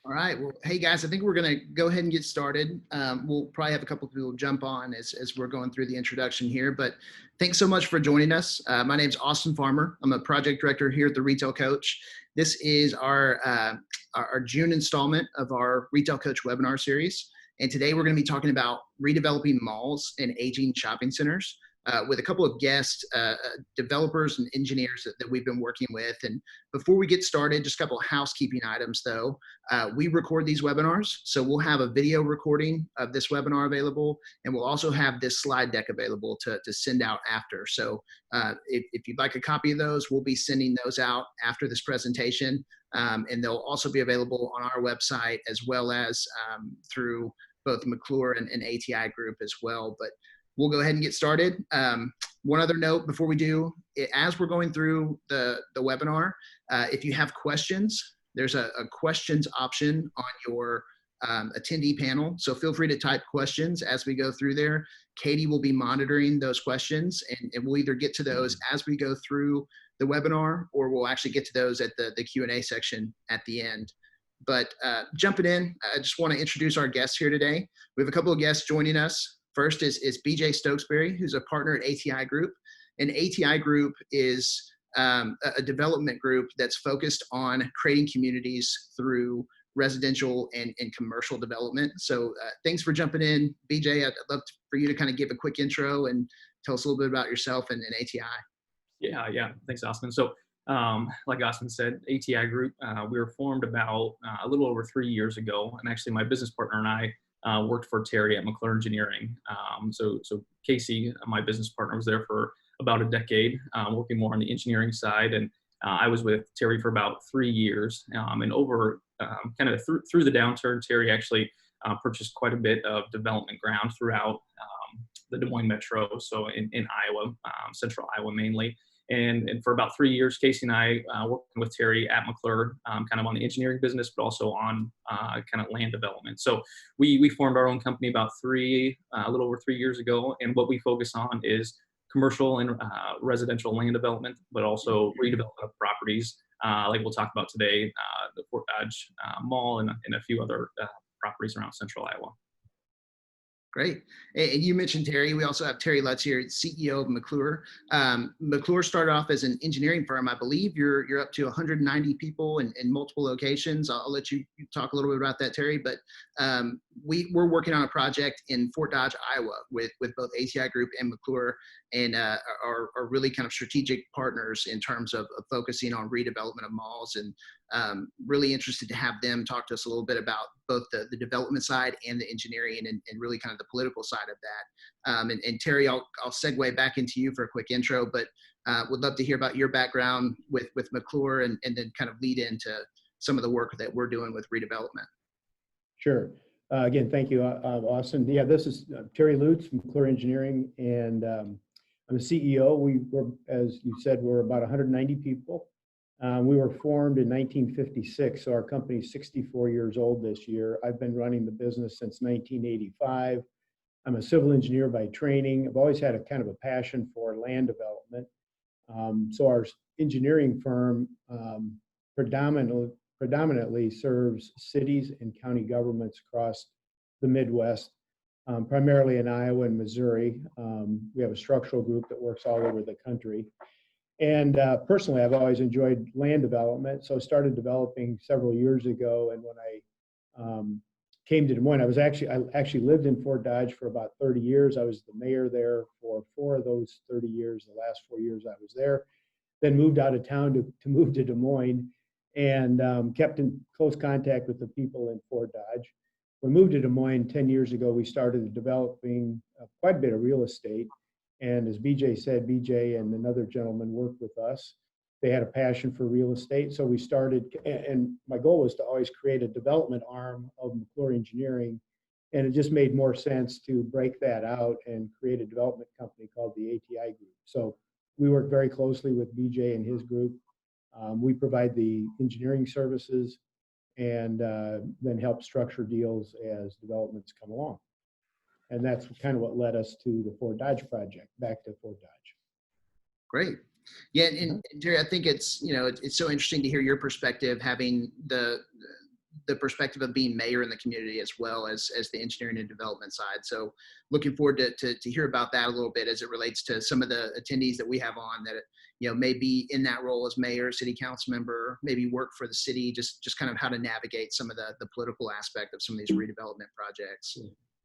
All right. Well, hey guys, I think we're going to go ahead and get started. We'll probably have a couple of people jump on as we're going through the introduction here, but thanks so much for joining us. My name's Austin Farmer. I'm a project director here at the Retail Coach. This is our June installment of our Retail Coach webinar series. And today we're going to be talking about redeveloping malls and aging shopping centers. With a couple of guest developers and engineers that we've been working with. And before we get started, just a couple of housekeeping items though. We record these webinars, so we'll have a video recording of this webinar available, and we'll also have this slide deck available to send out after. So if you'd like a copy of those, we'll be sending those out after this presentation, and they'll also be available on our website as well as through both McClure and ATI Group as well. But we'll go ahead and get started. One other note before we do, as we're going through the webinar, if you have questions, there's a questions option on your attendee panel. So feel free to type questions as we go through there. Katie will be monitoring those questions, and we'll either get to those as we go through the webinar, or we'll actually get to those at the Q&A section at the end. But jumping in, I just want to introduce our guests here today. We have a couple of guests joining us. First is BJ Stokesbary, who's a partner at ATI Group. And ATI Group is a development group that's focused on creating communities through residential and commercial development. So thanks for jumping in. BJ, I'd love for you to kind of give a quick intro and tell us a little bit about yourself and ATI. Yeah. Thanks, Austin. So like Austin said, ATI Group, we were formed about a little over 3 years ago. And actually my business partner and I worked for Terry at McClure Engineering. So Casey, my business partner, was there for about a decade, working more on the engineering side. And I was with Terry for about 3 years. And over kind of through the downturn, Terry actually purchased quite a bit of development ground throughout the Des Moines metro, so in Iowa, central Iowa mainly. And for about 3 years, Casey and I working with Terry at McClure, kind of on the engineering business, but also on kind of land development. So we formed our own company about a little over 3 years ago. And what we focus on is commercial and residential land development, but also redevelopment of properties, like we'll talk about today, the Fort Dodge Mall and a few other properties around central Iowa. Great. And you mentioned Terry. We also have Terry Lutz here, CEO of McClure. McClure started off as an engineering firm. I believe you're up to 190 people in multiple locations. I'll let you talk a little bit about that, Terry. But we're working on a project in Fort Dodge, Iowa, with both ATI Group and McClure, and are really kind of strategic partners in terms of focusing on redevelopment of malls. And really interested to have them talk to us a little bit about both the development side and the engineering and really kind of the political side of that. And Terry, I'll segue back into you for a quick intro, but would love to hear about your background with McClure and then kind of lead into some of the work that we're doing with redevelopment. Sure. Again, thank you, Austin. Yeah, this is Terry Lutz from McClure Engineering, and I'm the CEO. We're, as you said, we're about 190 people. We were formed in 1956, so our company's 64 years old this year. I've been running the business since 1985. I'm a civil engineer by training. I've always had a kind of a passion for land development. So our engineering firm predominantly serves cities and county governments across the Midwest, primarily in Iowa and Missouri. We have a structural group that works all over the country. And personally, I've always enjoyed land development, so I started developing several years ago. And when I came to Des Moines, I actually lived in Fort Dodge for about 30 years. I was the mayor there for 4 of those 30 years. The last 4 years I was there, then moved out of town to move to Des Moines, and kept in close contact with the people in Fort Dodge. When we moved to Des Moines 10 years ago, we started developing quite a bit of real estate. And as BJ said, BJ and another gentleman worked with us. They had a passion for real estate. So we started, and my goal was to always create a development arm of McClure Engineering. And it just made more sense to break that out and create a development company called the ATI Group. So we work very closely with BJ and his group. We provide the engineering services and then help structure deals as developments come along. And that's kind of what led us to the Fort Dodge project, back to Fort Dodge. Great. Yeah, and Terry, I think it's so interesting to hear your perspective, having the the perspective of being mayor in the community as well as the engineering and development side. So looking forward to hear about that a little bit as it relates to some of the attendees that we have on that, may be in that role as mayor, city council member, maybe work for the city, just kind of how to navigate some of the political aspect of some of these redevelopment projects.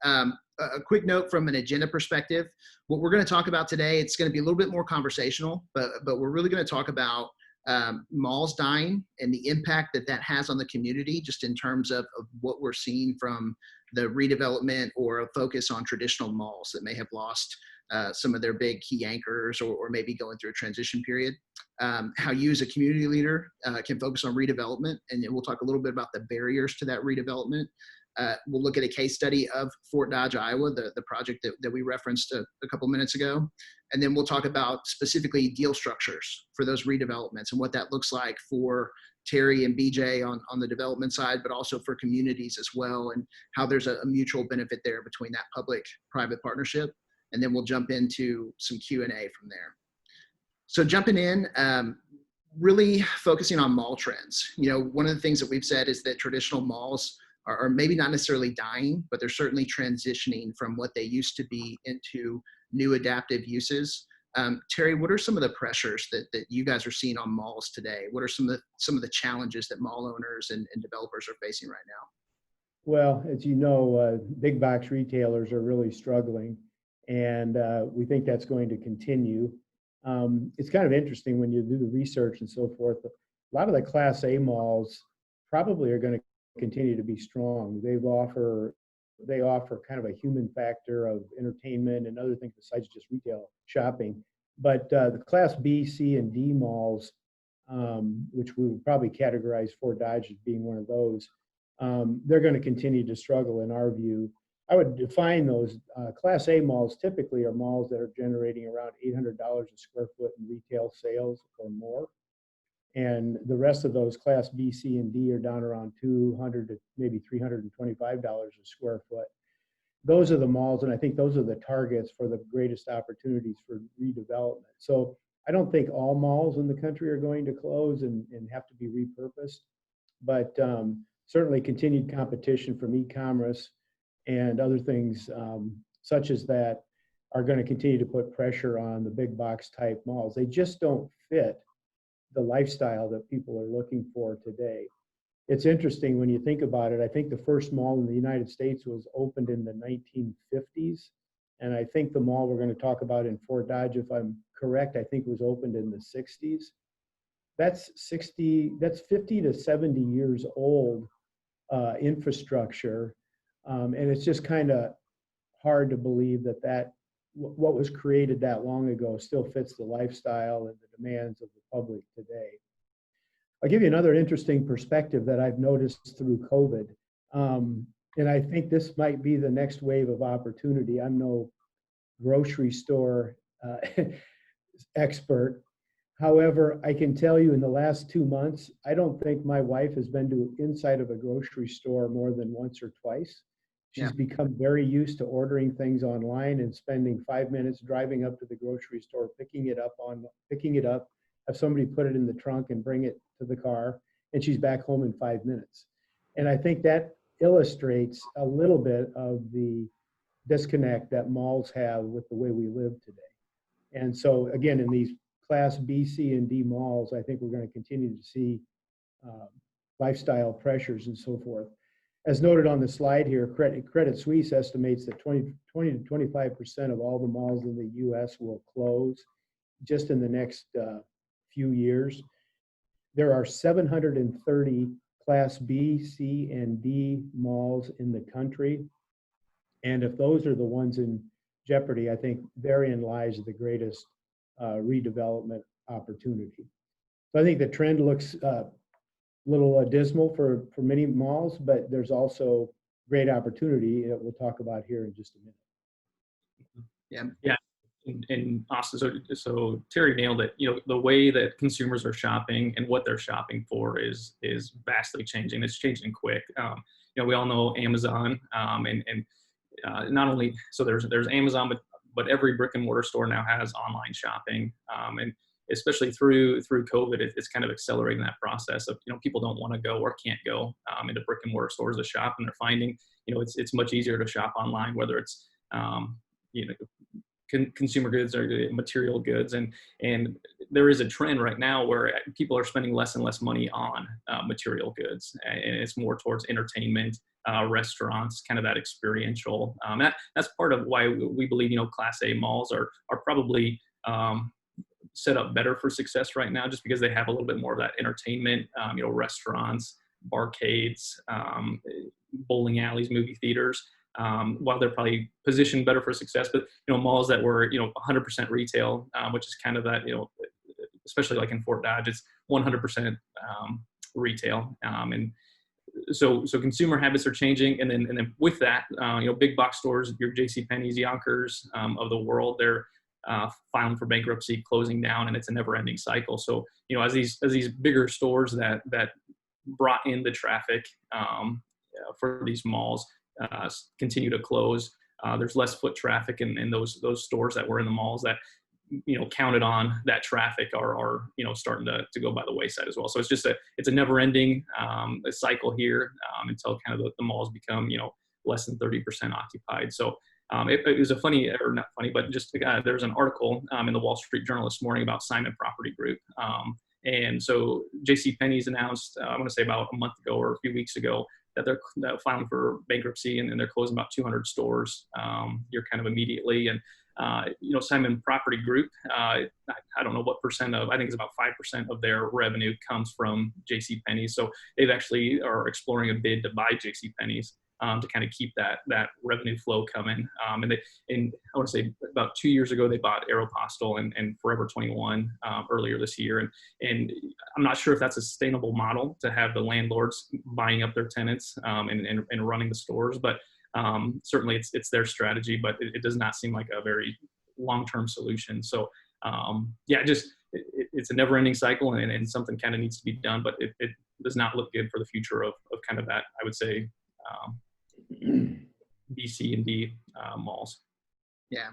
A quick note from an agenda perspective, what we're going to talk about today, it's going to be a little bit more conversational, but we're really going to talk about malls dying and the impact that has on the community, just in terms of what we're seeing from the redevelopment or a focus on traditional malls that may have lost some of their big key anchors or maybe going through a transition period. How you as a community leader can focus on redevelopment, and we'll talk a little bit about the barriers to that redevelopment. We'll look at a case study of Fort Dodge, Iowa, the project that we referenced a couple minutes ago. And then we'll talk about specifically deal structures for those redevelopments and what that looks like for Terry and BJ on the development side, but also for communities as well, and how there's a mutual benefit there between that public-private partnership. And then we'll jump into some Q&A from there. So jumping in, really focusing on mall trends. One of the things that we've said is that traditional malls are maybe not necessarily dying, but they're certainly transitioning from what they used to be into new adaptive uses. Terry, what are some of the pressures that you guys are seeing on malls today? What are some of the challenges that mall owners and developers are facing right now? Well, as you know, big box retailers are really struggling, and we think that's going to continue. It's kind of interesting when you do the research and so forth. A lot of the Class A malls probably are going to continue to be strong. They offer kind of a human factor of entertainment and other things besides just retail shopping. But the Class B, C, and D malls, which we would probably categorize Fort Dodge as being one of those, they're going to continue to struggle in our view. I would define those Class A malls typically are malls that are generating around $800 a square foot in retail sales or more. And the rest of those Class B, C, and D are down around $200 to maybe $325 a square foot. Those are the malls, and I think those are the targets for the greatest opportunities for redevelopment. So I don't think all malls in the country are going to close and have to be repurposed, but certainly continued competition from e-commerce and other things such as that are going to continue to put pressure on the big box type malls. They just don't fit the lifestyle that people are looking for today. It's interesting when you think about it. I think the first mall in the United States was opened in the 1950s. And I think the mall we're going to talk about in Fort Dodge, if I'm correct, I think was opened in the 60s. That's 50 to 70 years old infrastructure. And it's just kind of hard to believe that what was created that long ago still fits the lifestyle and the demands of the public today. I'll give you another interesting perspective that I've noticed through COVID. And I think this might be the next wave of opportunity. I'm no grocery store expert. However, I can tell you in the last 2 months, I don't think my wife has been to inside of a grocery store more than once or twice. She's become very used to ordering things online and spending 5 minutes driving up to the grocery store, picking it up, have somebody put it in the trunk and bring it to the car, and she's back home in 5 minutes. And I think that illustrates a little bit of the disconnect that malls have with the way we live today. And so again, in these Class B, C, and D malls, I think we're going to continue to see lifestyle pressures and so forth. As noted on the slide here, Credit Suisse estimates that 20 to 25% of all the malls in the U.S. will close just in the next few years. There are 730 Class B, C, and D malls in the country. And if those are the ones in jeopardy, I think therein lies the greatest redevelopment opportunity. So I think the trend looks little dismal for many malls, but there's also great opportunity that we'll talk about here in just a minute. Yeah. And Austin, so Terry nailed it. The way that consumers are shopping and what they're shopping for is vastly changing. It's changing quick. We all know Amazon, and not only so there's Amazon, but every brick and mortar store now has online shopping. And especially through COVID, it's kind of accelerating that process of, people don't want to go or can't go into brick and mortar stores to shop, and they're finding, it's much easier to shop online, whether it's, you know, consumer goods or material goods, and there is a trend right now where people are spending less and less money on material goods, and it's more towards entertainment, restaurants, kind of that experiential. That's part of why we believe Class A malls are probably set up better for success right now, just because they have a little bit more of that entertainment, restaurants, barcades, bowling alleys, movie theaters. While they're probably positioned better for success, but malls that were 100% retail, which is kind of that, especially like in Fort Dodge, it's 100% retail, and so consumer habits are changing, and then with that, big box stores, your JCPenney's, Yonkers of the world, they're filing for bankruptcy, closing down, and it's a never-ending cycle. So as these bigger stores that brought in the traffic for these malls continue to close, there's less foot traffic in those stores that were in the malls that counted on that traffic are starting to go by the wayside as well. So it's a never-ending cycle here until kind of the malls become less than 30% occupied. So it was a funny, or not funny, but just there's an article in the Wall Street Journal this morning about Simon Property Group. And so JCPenney's announced, I want to say about a month ago or a few weeks ago, that they're filing for bankruptcy, and they're closing about 200 stores here kind of immediately. And, Simon Property Group, I don't know what percent of, I think it's about 5% of their revenue comes from JCPenney's. So they've actually are exploring a bid to buy JCPenney's to kind of keep that revenue flow coming. And I want to say about 2 years ago, they bought Aeropostale and Forever 21 earlier this year. And I'm not sure if that's a sustainable model to have the landlords buying up their tenants and running the stores, but certainly it's their strategy, but it does not seem like a very long-term solution. So it's a never-ending cycle, and something kind of needs to be done, but it does not look good for the future of kind of that, I would say, B, C, and D malls. Yeah.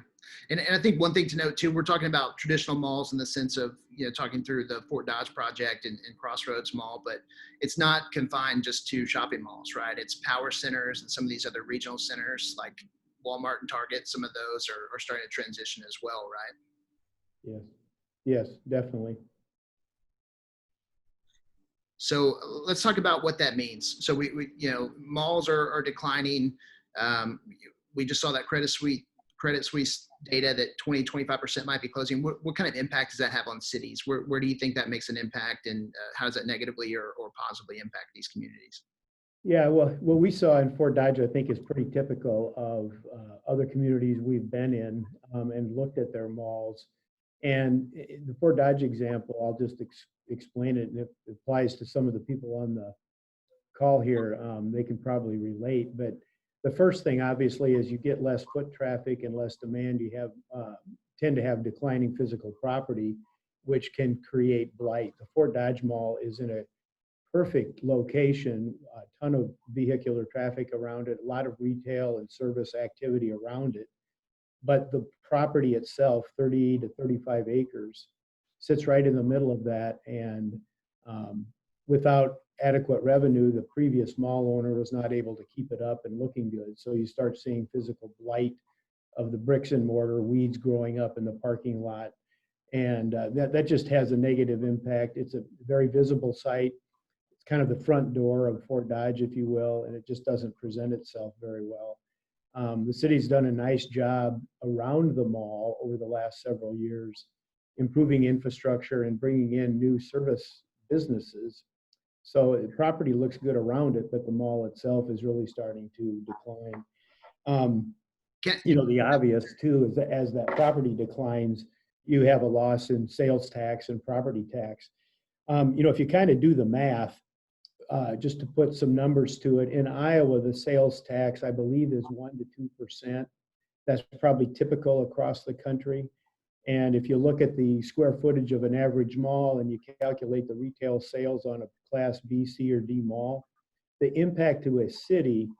And I think one thing to note too, we're talking about traditional malls in the sense of, talking through the Fort Dodge project and Crossroads Mall, but it's not confined just to shopping malls, right? It's power centers and some of these other regional centers like Walmart and Target. Some of those are starting to transition as well, right? Yes, definitely. So let's talk about what that means. So we malls are declining. We just saw that Credit Suisse data that 20-25% might be closing. What kind of impact does that have on cities? Where do you think that makes an impact, and how does that negatively or positively impact these communities? Yeah, well, what we saw in Fort Dodge, I think, is pretty typical of other communities we've been in and looked at their malls. And the Fort Dodge example, I'll just explain it, and it applies to some of the people on the call here. They can probably relate, but the first thing, obviously, is you get less foot traffic and less demand. You tend to have declining physical property, which can create blight. The Fort Dodge Mall is in a perfect location, a ton of vehicular traffic around it, a lot of retail and service activity around it. But the property itself, 30 to 35 acres, sits right in the middle of that. And without adequate revenue, the previous mall owner was not able to keep it up and looking good. So you start seeing physical blight of the bricks and mortar, weeds growing up in the parking lot. And that just has a negative impact. It's a very visible site. It's kind of the front door of Fort Dodge, if you will, and it just doesn't present itself very well. The city's done a nice job around the mall over the last several years, improving infrastructure and bringing in new service businesses. So the property looks good around it, but the mall itself is really starting to decline. The obvious too is that as that property declines, you have a loss in sales tax and property tax. If you kind of do the math, just to put some numbers to it, in Iowa, the sales tax, I believe, is 1% to 2%. That's probably typical across the country. And if you look at the square footage of an average mall and you calculate the retail sales on a Class B, C, or D mall, the impact to a city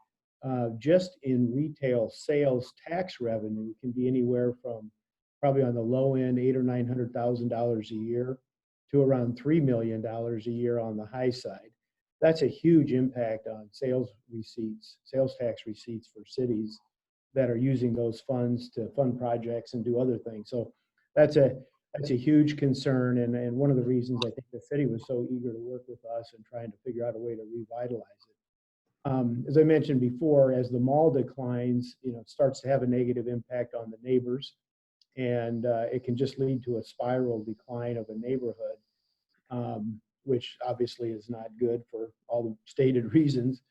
just in retail sales tax revenue can be anywhere from probably on the low end, $800,000 or $900,000 a year, to around $3 million a year on the high side. That's a huge impact on sales receipts, sales tax receipts for cities that are using those funds to fund projects and do other things. So that's a huge concern, and one of the reasons I think the city was so eager to work with us and trying to figure out a way to revitalize it. As I mentioned before, as the mall declines, it starts to have a negative impact on the neighbors, and it can just lead to a spiral decline of a neighborhood, which obviously is not good for all the stated reasons.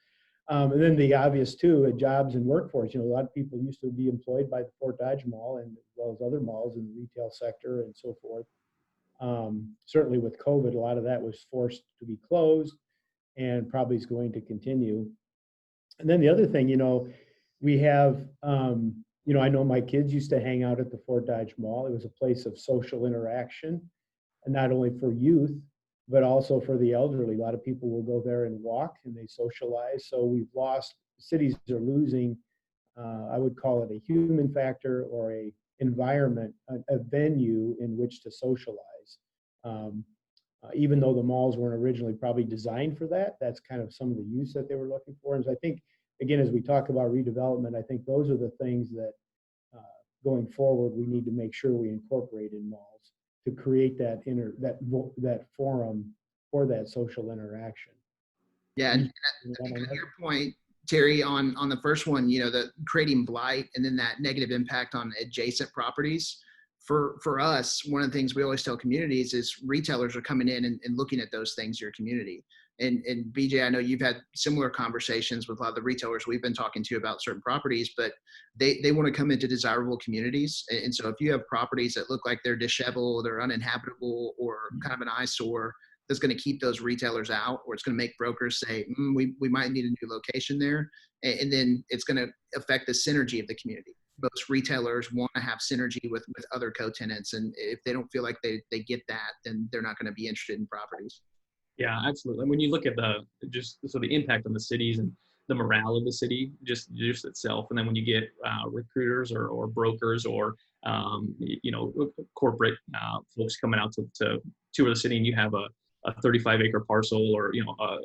And then the obvious too, jobs and workforce. A lot of people used to be employed by the Fort Dodge Mall, and as well as other malls in the retail sector and so forth. Certainly with COVID, a lot of that was forced to be closed, and probably is going to continue. And then the other thing, we have, I know my kids used to hang out at the Fort Dodge Mall. It was a place of social interaction, and not only for youth, but also for the elderly. A lot of people will go there and walk, and they socialize. So cities are losing, I would call it a human factor, or a environment, a venue in which to socialize. Even though the malls weren't originally probably designed for that, that's kind of some of the use that they were looking for. And so I think, again, as we talk about redevelopment, I think those are the things that going forward, we need to make sure we incorporate in malls to create that forum for that social interaction. Yeah, and I think on your point, Terry, on the first one, the creating blight and then that negative impact on adjacent properties. For us, one of the things we always tell communities is retailers are coming in and looking at those things in your community. And BJ, I know you've had similar conversations with a lot of the retailers we've been talking to about certain properties, but they want to come into desirable communities. And so if you have properties that look like they're disheveled or uninhabitable or kind of an eyesore, that's going to keep those retailers out, or it's going to make brokers say, we might need a new location there. And then it's going to affect the synergy of the community. Most retailers want to have synergy with other co-tenants. And if they don't feel like they get that, then they're not going to be interested in properties. Yeah, absolutely. And when you look at the impact on the cities and the morale of the city, just itself, and then when you get recruiters or brokers or corporate folks coming out to tour the city, and you have a 35-acre parcel or a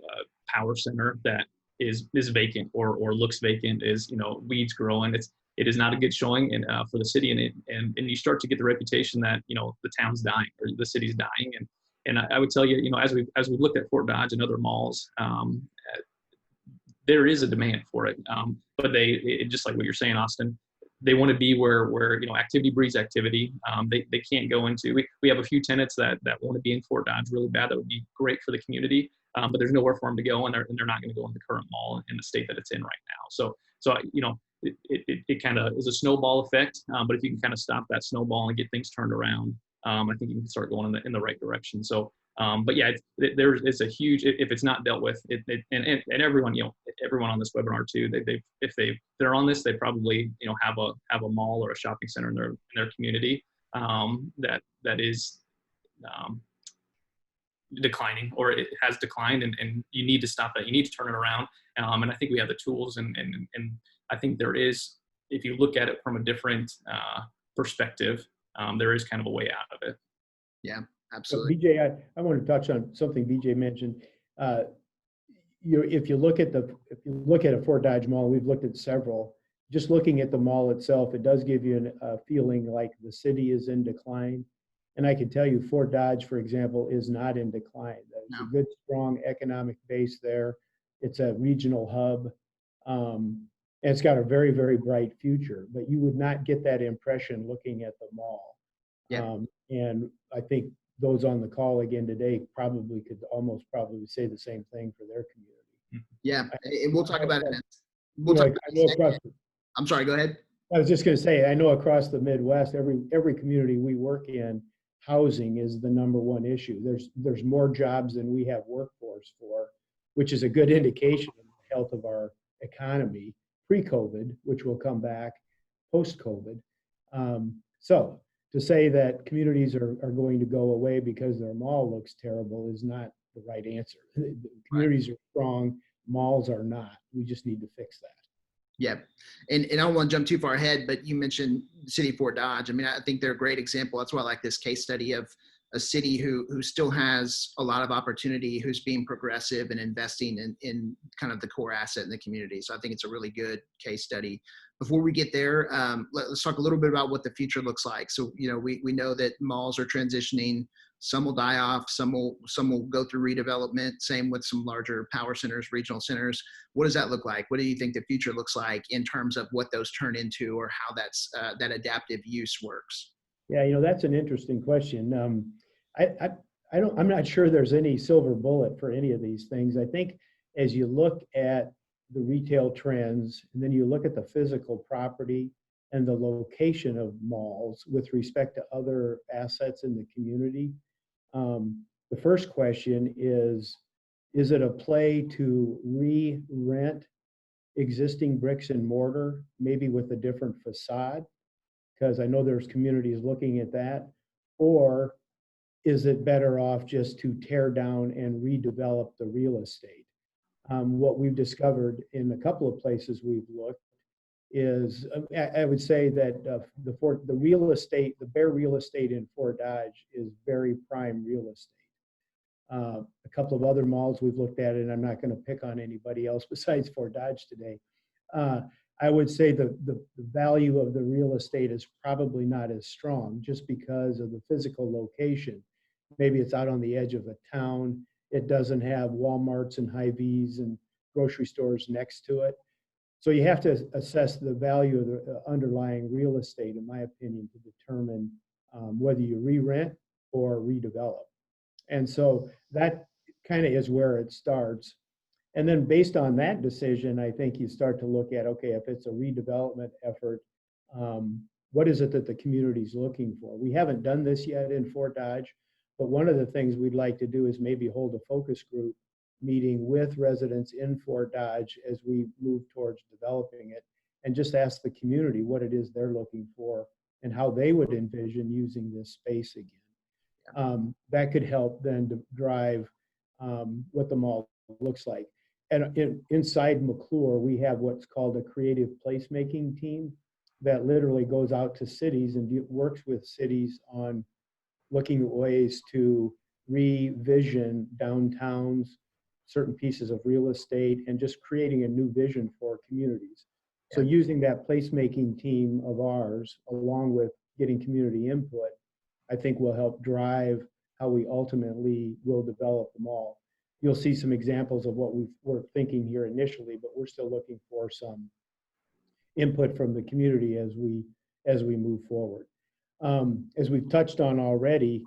power center that is vacant or looks vacant, is weeds growing. It is not a good showing for the city, and you start to get the reputation that the town's dying or the city's dying. And I would tell you, as we looked at Fort Dodge and other malls, there is a demand for it. But just like what you're saying, Austin, they want to be where activity breeds activity. They can't go into. We have a few tenants that want to be in Fort Dodge really bad. That would be great for the community, but there's nowhere for them to go, and they're not going to go in the current mall in the state that it's in right now. So it kind of is a snowball effect. But if you can kind of stop that snowball and get things turned around, I think you can start going in the right direction. So, but yeah, it's a huge, if it's not dealt with, and everyone, everyone on this webinar too, if they're on this, they probably, have a mall or a shopping center in their community, that is, declining, or it has declined, and you need to stop that. You need to turn it around. And I think we have the tools, and I think there is, if you look at it from a different perspective, there is kind of a way out of it. Yeah, absolutely. So BJ, I want to touch on something BJ mentioned. If you look at a Fort Dodge Mall, we've looked at several. Just looking at the mall itself, it does give you a feeling like the city is in decline. And I can tell you, Fort Dodge, for example, is not in decline. There's a good, strong economic base there. It's a regional hub. And it's got a very, very bright future, but you would not get that impression looking at the mall. Yeah. And I think those on the call again today probably could almost probably say the same thing for their community. Yeah, and we'll talk about it. I'm sorry, go ahead. I was just going to say, I know across the Midwest, every community we work in, housing is the number one issue. There's more jobs than we have workforce for, which is a good indication of the health of our economy pre-COVID, which will come back post-COVID. So to say that communities are going to go away because their mall looks terrible is not the right answer. Communities are strong, malls are not. We just need to fix that. Yeah. And I don't want to jump too far ahead, but you mentioned the city of Fort Dodge. I mean, I think they're a great example. That's why I like this case study of a city who still has a lot of opportunity, who's being progressive and investing in kind of the core asset in the community. So I think it's a really good case study. Before we get there, let's talk a little bit about what the future looks like. So, we know that malls are transitioning. Some will die off, some will go through redevelopment. Same with some larger power centers, regional centers. What does that look like? What do you think the future looks like in terms of what those turn into, or how that adaptive use works? Yeah, that's an interesting question. I'm not sure there's any silver bullet for any of these things. I think as you look at the retail trends, and then you look at the physical property and the location of malls with respect to other assets in the community, the first question is it a play to re-rent existing bricks and mortar, maybe with a different facade? Because I know there's communities looking at that. Or is it better off just to tear down and redevelop the real estate? What we've discovered in a couple of places we've looked is, I would say that the real estate, the bare real estate in Fort Dodge is very prime real estate. A couple of other malls we've looked at, and I'm not going to pick on anybody else besides Fort Dodge today. I would say the value of the real estate is probably not as strong just because of the physical location. Maybe it's out on the edge of a town. It doesn't have Walmarts and Hy-Vees and grocery stores next to it. So you have to assess the value of the underlying real estate, in my opinion, to determine whether you re-rent or redevelop. And so that kind of is where it starts. And then based on that decision, I think you start to look at, okay, if it's a redevelopment effort, what is it that the community is looking for? We haven't done this yet in Fort Dodge, but one of the things we'd like to do is maybe hold a focus group meeting with residents in Fort Dodge as we move towards developing it, and just ask the community what it is they're looking for and how they would envision using this space again. That could help then to drive what the mall looks like. And inside McClure, we have what's called a creative placemaking team that literally goes out to cities and works with cities on looking at ways to revision downtowns, certain pieces of real estate, and just creating a new vision for communities. So using that placemaking team of ours, along with getting community input, I think will help drive how we ultimately will develop the mall. You'll see some examples of what we're thinking here initially, but we're still looking for some input from the community as we move forward. As we've touched on already,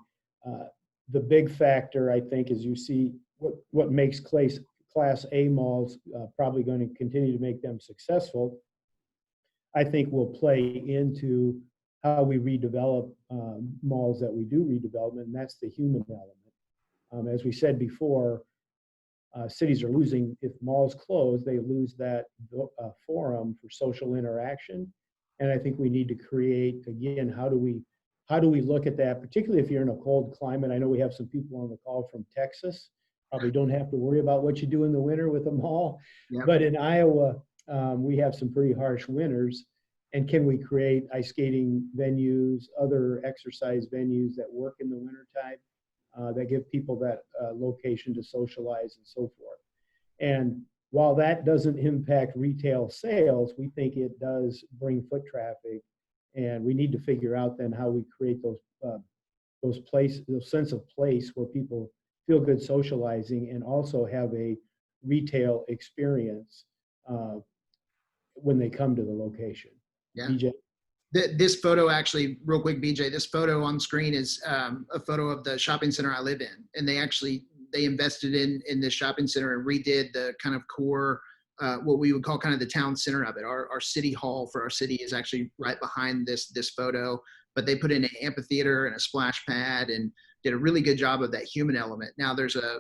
the big factor, I think, is you see what makes Class A malls probably going to continue to make them successful, I think will play into how we redevelop malls that we do redevelopment, and that's the human element. As we said before, cities are losing, if malls close, they lose that forum for social interaction. And I think we need to create, again, how do we look at that, particularly if you're in a cold climate? I know we have some people on the call from Texas, probably don't have to worry about what you do in the winter with a mall. Yep. But in Iowa, we have some pretty harsh winters. And can we create ice skating venues, other exercise venues that work in the wintertime, that give people that location to socialize and so forth? And while that doesn't impact retail sales, we think it does bring foot traffic. And we need to figure out then how we create those sense of place where people feel good socializing and also have a retail experience when they come to the location. Yeah. BJ? This photo, actually, real quick, BJ, this photo on screen is a photo of the shopping center I live in. And they invested in this shopping center and redid the kind of core, what we would call kind of the town center of it. Our city hall for our city is actually right behind this photo, but they put in an amphitheater and a splash pad and did a really good job of that human element. Now there's a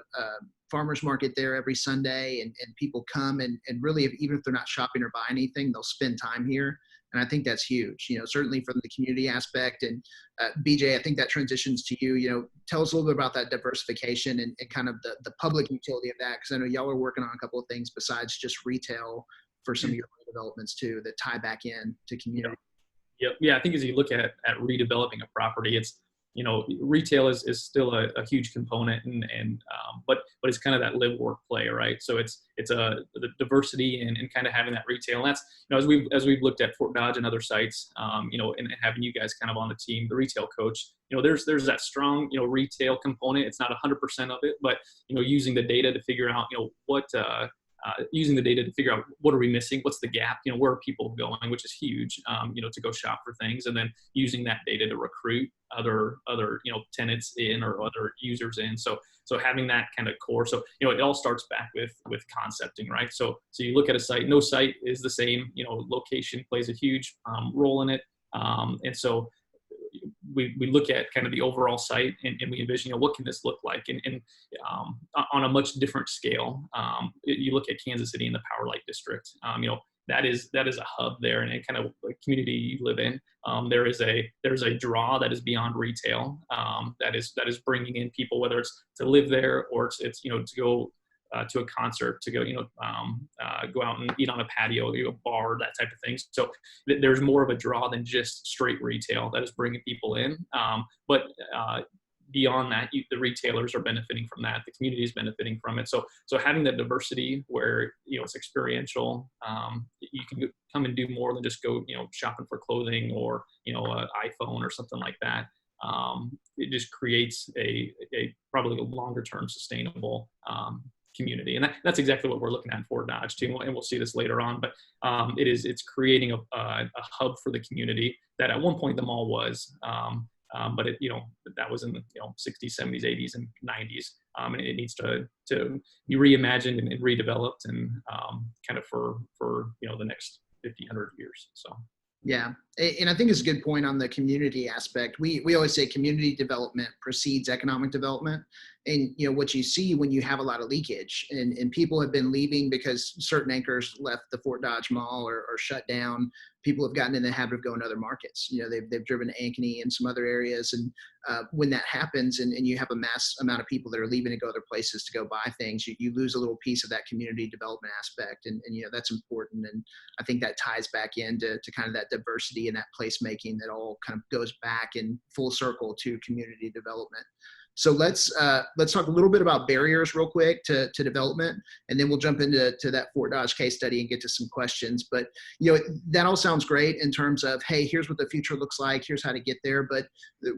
farmer's market there every Sunday, and people come and really, even if they're not shopping or buying anything, they'll spend time here. And I think that's huge, certainly from the community aspect. And BJ, I think that transitions to you. Tell us a little bit about that diversification and kind of the public utility of that, because I know y'all are working on a couple of things besides just retail for some of your developments too that tie back in to community. Yep. Yeah, I think as you look at redeveloping a property, it's, retail is still a huge component, but it's kind of that live work play, right? So it's the diversity and kind of having that retail. And that's, as we've looked at Fort Dodge and other sites, and having you guys kind of on the team, the retail coach, there's that strong, retail component. It's not 100% of it, but, using the data to figure out, using the data to figure out what are we missing, what's the gap, where are people going, which is huge, to go shop for things, and then using that data to recruit other tenants in or other users in. So having that kind of core. So it all starts back with concepting, right? So you look at a site. No site is the same. Location plays a huge role in it, and so we look at kind of the overall site and we envision, what can this look like? And on a much different scale, you look at Kansas City in the Power Light District, that is a hub there, and kind of a community you live in. There's a draw that is beyond retail, that is bringing in people, whether it's to live there or it's to go to a concert, to go go out and eat on a patio, a bar, that type of thing. So there's more of a draw than just straight retail that is bringing people in. But beyond that, the retailers are benefiting from that. The community is benefiting from it. So having that diversity where it's experiential, you can come and do more than just go shopping for clothing or an iPhone or something like that. It just creates a probably a longer term sustainable community, and that's exactly what we're looking at in Fort Dodge too, and we'll see this later on. But it's creating a hub for the community that at one point the mall was, but that was in the 60s, 70s, 80s, and 90s, and it needs to be reimagined and redeveloped, and kind of for the next 50, 100 years. So. Yeah. And I think it's a good point on the community aspect. We always say community development precedes economic development. And, what you see when you have a lot of leakage and people have been leaving because certain anchors left the Fort Dodge Mall or shut down, people have gotten in the habit of going to other markets. They've driven to Ankeny and some other areas. And when that happens and you have a mass amount of people that are leaving to go other places to go buy things, you lose a little piece of that community development aspect. And that's important. And I think that ties back into kind of that diversity and that placemaking that all kind of goes back in full circle to community development. So let's talk a little bit about barriers real quick to development, and then we'll jump into that Fort Dodge case study and get to some questions. But that all sounds great in terms of, hey, here's what the future looks like, here's how to get there. But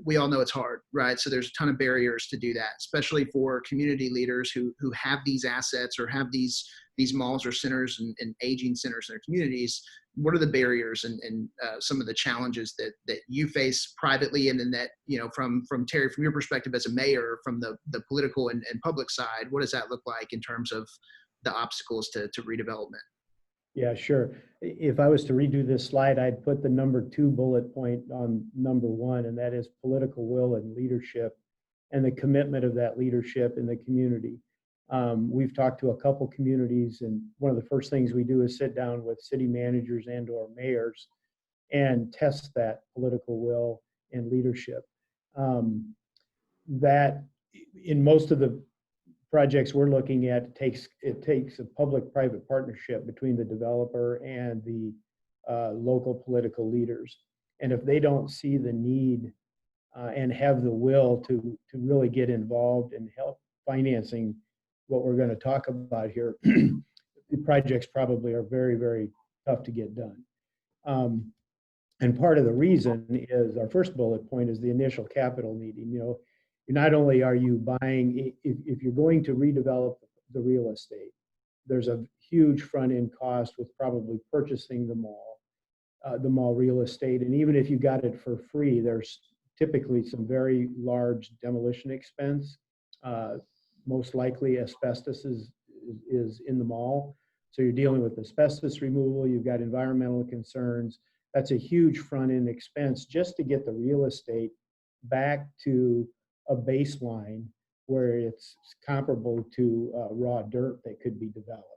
we all know it's hard, right? So there's a ton of barriers to do that, especially for community leaders who have these assets or have these malls or centers and aging centers in their communities. What are the barriers and some of the challenges that you face privately, and then that from Terry, from your perspective as a mayor, from the political and public side, what does that look like in terms of the obstacles to redevelopment? Yeah, sure. If I was to redo this slide, I'd put the number 2 bullet point on number 1, and that is political will and leadership, and the commitment of that leadership in the community. We've talked to a couple communities, and one of the first things we do is sit down with city managers and or mayors and test that political will and leadership. That in most of the projects we're looking at, it takes a public-private partnership between the developer and the local political leaders. And if they don't see the need and have the will to really get involved and help financing what we're going to talk about here, the projects probably are very, very tough to get done. And part of the reason is, our first bullet point is the initial capital needing. Not only are you buying, if you're going to redevelop the real estate, there's a huge front end cost with probably purchasing the mall real estate. And even if you got it for free, there's typically some very large demolition expense. Most likely asbestos is in the mall. So you're dealing with asbestos removal, you've got environmental concerns. That's a huge front end expense just to get the real estate back to a baseline where it's comparable to raw dirt that could be developed.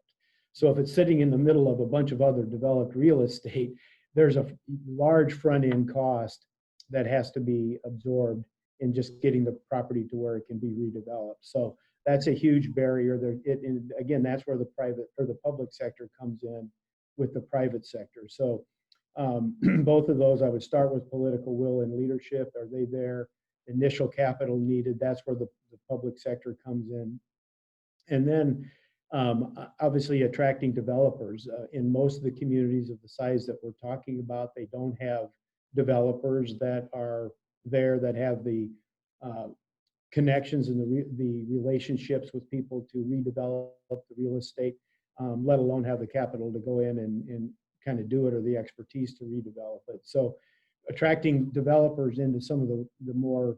So if it's sitting in the middle of a bunch of other developed real estate, there's a large front end cost that has to be absorbed in just getting the property to where it can be redeveloped. So that's a huge barrier there. And again, that's where the private or the public sector comes in with the private sector. So both of those, I would start with political will and leadership. Are they there? Initial capital needed. That's where the public sector comes in. And then obviously attracting developers. In most of the communities of the size that we're talking about, they don't have developers that are there that have the connections and the relationships with people to redevelop the real estate, let alone have the capital to go in and kind of do it, or the expertise to redevelop it. So attracting developers into some of the more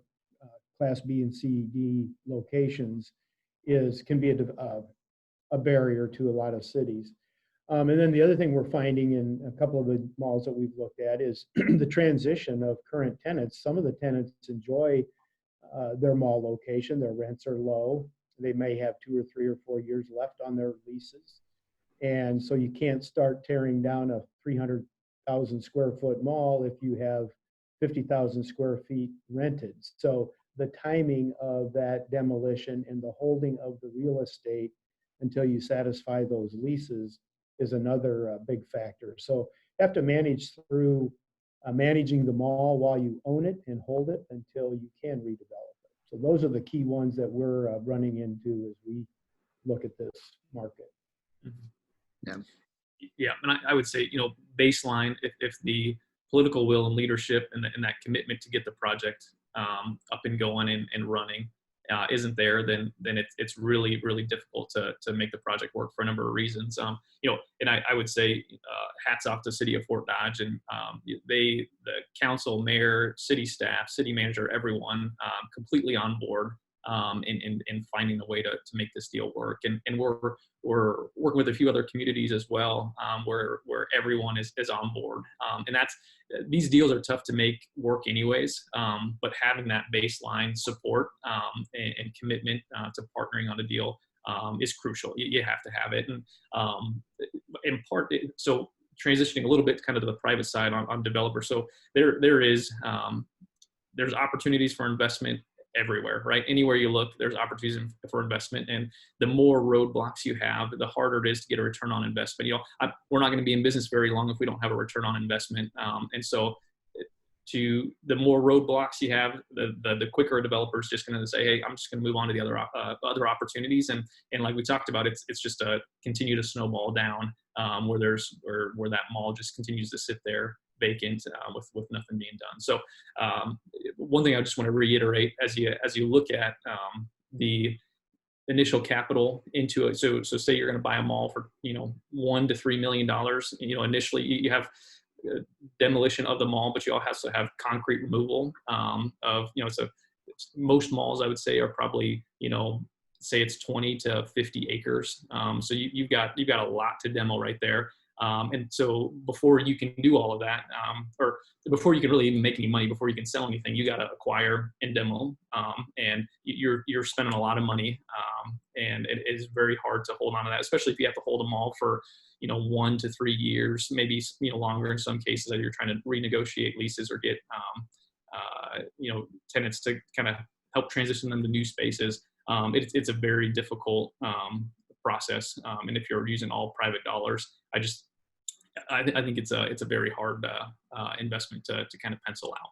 Class B and C, D locations can be a barrier to a lot of cities. And then the other thing we're finding in a couple of the malls that we've looked at is the transition of current tenants. Some of the tenants enjoy their mall location. Their rents are low. They may have 2 or 3 or 4 years left on their leases. And so you can't start tearing down a 300,000 square foot mall if you have 50,000 square feet rented. So the timing of that demolition and the holding of the real estate until you satisfy those leases is another big factor. So you have to manage through managing the mall while you own it and hold it until you can redevelop it. So those are the key ones that we're running into as we look at this market. Yeah. Yeah, and I would say, baseline, if the political will and leadership and that commitment to get the project up and going and running isn't there, then it's really, really difficult to make the project work for a number of reasons. And I would say hats off to the city of Fort Dodge, and the council, mayor, city staff, city manager, everyone completely on board in finding a way to make this deal work. And we're working with a few other communities as well, where everyone is on board. And these deals are tough to make work anyways, but having that baseline support and commitment to partnering on a deal is crucial. You have to have it. And in part, so transitioning a little bit kind of to the private side on developers. So there's opportunities for investment everywhere, right? Anywhere you look, there's opportunities for investment, and the more roadblocks you have, the harder it is to get a return on investment. We're not going to be in business very long if we don't have a return on investment, and so the more roadblocks you have, the quicker a developer is just going to say, hey, I'm just going to move on to the other opportunities, and like we talked about, it's just a continue to snowball down, where that mall just continues to sit there vacant with nothing being done. So one thing I just want to reiterate as you look at the initial capital into it. So say you're going to buy a mall for $1 to $3 million. Initially you have demolition of the mall, but you also have concrete removal of so most malls I would say are probably say it's 20 to 50 acres. So you've got a lot to demo right there. And so before you can do all of that, or before you can really even make any money, before you can sell anything, you got to acquire and demo, and you're spending a lot of money, and it is very hard to hold on to that, especially if you have to hold them all for 1 to 3 years, maybe longer in some cases, that you're trying to renegotiate leases or get tenants to kind of help transition them to new spaces. It's a very difficult process, and if you're using all private dollars, I think it's a very hard investment to kind of pencil out.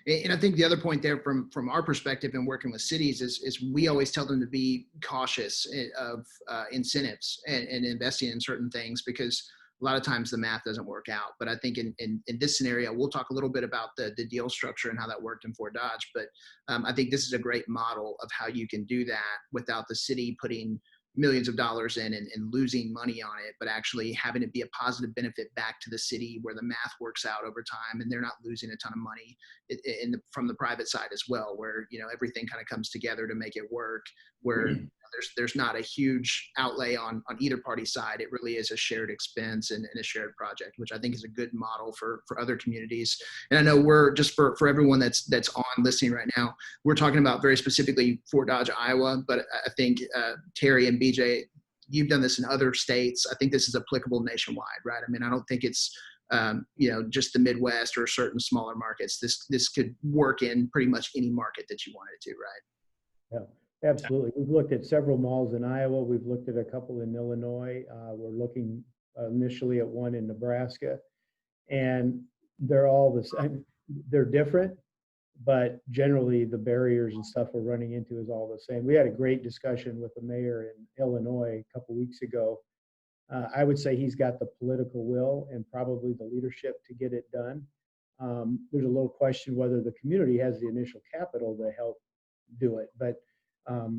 Yeah, and I think the other point there from our perspective in working with cities is we always tell them to be cautious of incentives and investing in certain things, because a lot of times the math doesn't work out. But I think in this scenario, we'll talk a little bit about the deal structure and how that worked in Fort Dodge. But I think this is a great model of how you can do that without the city putting millions of dollars in and losing money on it, but actually having it be a positive benefit back to the city where the math works out over time and they're not losing a ton of money from the private side as well, where everything kind of comes together to make it work, where there's not a huge outlay on either party's side. It really is a shared expense and a shared project, which I think is a good model for other communities. And I know we're just for everyone that's on listening right now, we're talking about very specifically Fort Dodge, Iowa, but I think Terry and BJ, you've done this in other states. I think this is applicable nationwide, right? I mean, I don't think it's just the Midwest or certain smaller markets. This could work in pretty much any market that you wanted to, right? Yeah, absolutely. We've looked at several malls in Iowa. We've looked at a couple in Illinois. We're looking initially at one in Nebraska, and they're all the same. They're different, but generally the barriers and stuff we're running into is all the same. We had a great discussion with the mayor in Illinois a couple weeks ago. I would say he's got the political will and probably the leadership to get it done. There's a little question whether the community has the initial capital to help do it. But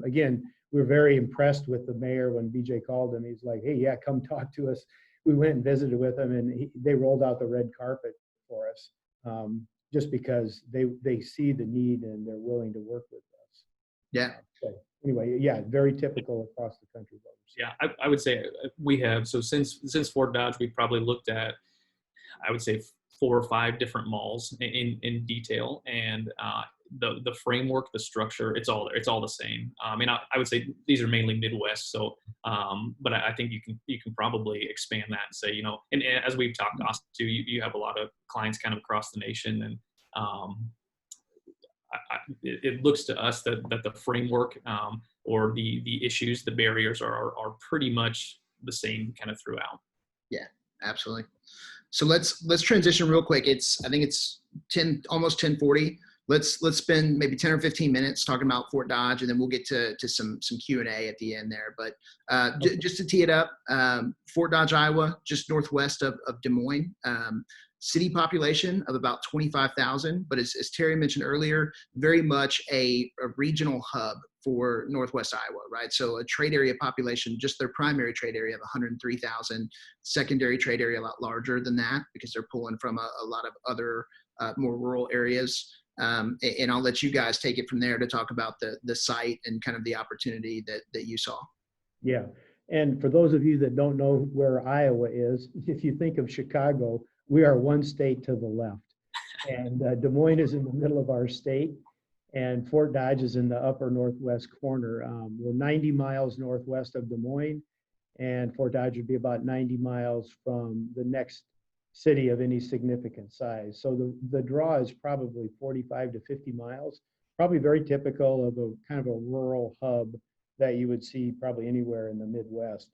again, we're very impressed with the mayor when BJ called him. He's like, hey, yeah, come talk to us. We went and visited with him, and they rolled out the red carpet for us, just because they see the need and they're willing to work with us. Yeah. So anyway, yeah, very typical across the country. Yeah, I would say we have, so since Fort Dodge, we've probably looked at, I would say 4 or 5 different malls in detail, and the framework, the structure, it's all there. It's all the same. I mean, I would say these are mainly Midwest. So, but I think you can probably expand that and say, and as we've talked, Austin, too, you have a lot of clients kind of across the nation, and it looks to us that the framework or the issues, the barriers are pretty much the same kind of throughout. Yeah, absolutely. So let's transition real quick. I think it's almost 10:40. Let's spend maybe 10 or 15 minutes talking about Fort Dodge, and then we'll get to some Q&A at the end there. But just to tee it up, Fort Dodge, Iowa, just northwest of Des Moines. City population of about 25,000, but as Terry mentioned earlier, very much a regional hub for Northwest Iowa, right? So a trade area population, just their primary trade area of 103,000, secondary trade area a lot larger than that because they're pulling from a lot of other more rural areas. And I'll let you guys take it from there to talk about the site and kind of the opportunity that you saw. Yeah, and for those of you that don't know where Iowa is, if you think of Chicago, we are one state to the left, and Des Moines is in the middle of our state, and Fort Dodge is in the upper northwest corner. We're 90 miles northwest of Des Moines, and Fort Dodge would be about 90 miles from the next city of any significant size. So the draw is probably 45 to 50 miles, probably very typical of a kind of a rural hub that you would see probably anywhere in the Midwest.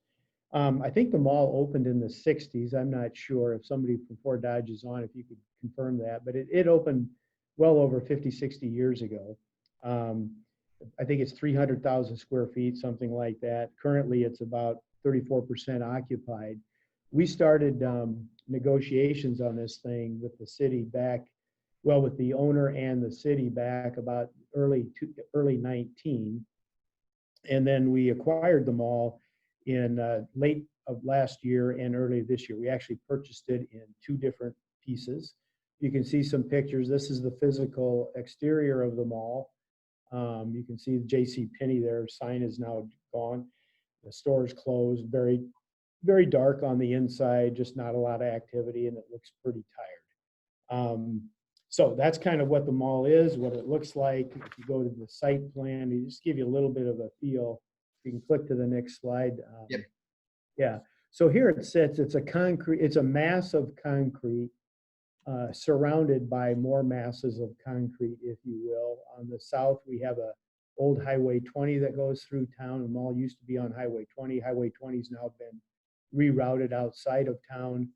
I think the mall opened in the 60s. I'm not sure if somebody from Fort Dodge is on, if you could confirm that, but it opened well over 50, 60 years ago. I think it's 300,000 square feet, something like that. Currently, it's about 34% occupied. We started negotiations on this thing with the city back, well, with the owner and the city back about early 19. And then we acquired the mall in late of last year and early this year. We actually purchased it in 2 different pieces. You can see some pictures. This is the physical exterior of the mall. You can see the J.C. Penney there. Sign is now gone. The store is closed. Very, very dark on the inside. Just not a lot of activity, and it looks pretty tired. So that's kind of what the mall is, what it looks like. If you go to the site plan, you just give you a little bit of a feel. You can click to the next slide. Yep. Yeah. So here it sits. It's a mass of concrete surrounded by more masses of concrete, if you will. On the south, we have a old Highway 20 that goes through town. The mall used to be on Highway 20. Highway 20 has now been rerouted outside of town,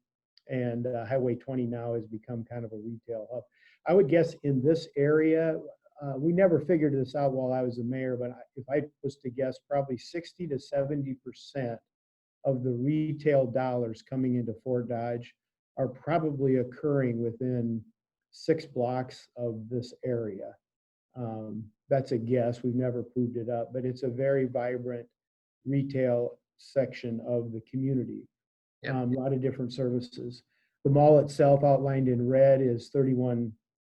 and Highway 20 now has become kind of a retail hub. I would guess in this area, we never figured this out while I was the mayor, but if I was to guess, probably 60 to 70% of the retail dollars coming into Fort Dodge are probably occurring within 6 blocks of this area. That's a guess. We've never proved it up, but it's a very vibrant retail section of the community. Yep. A lot of different services. The mall itself, outlined in red, is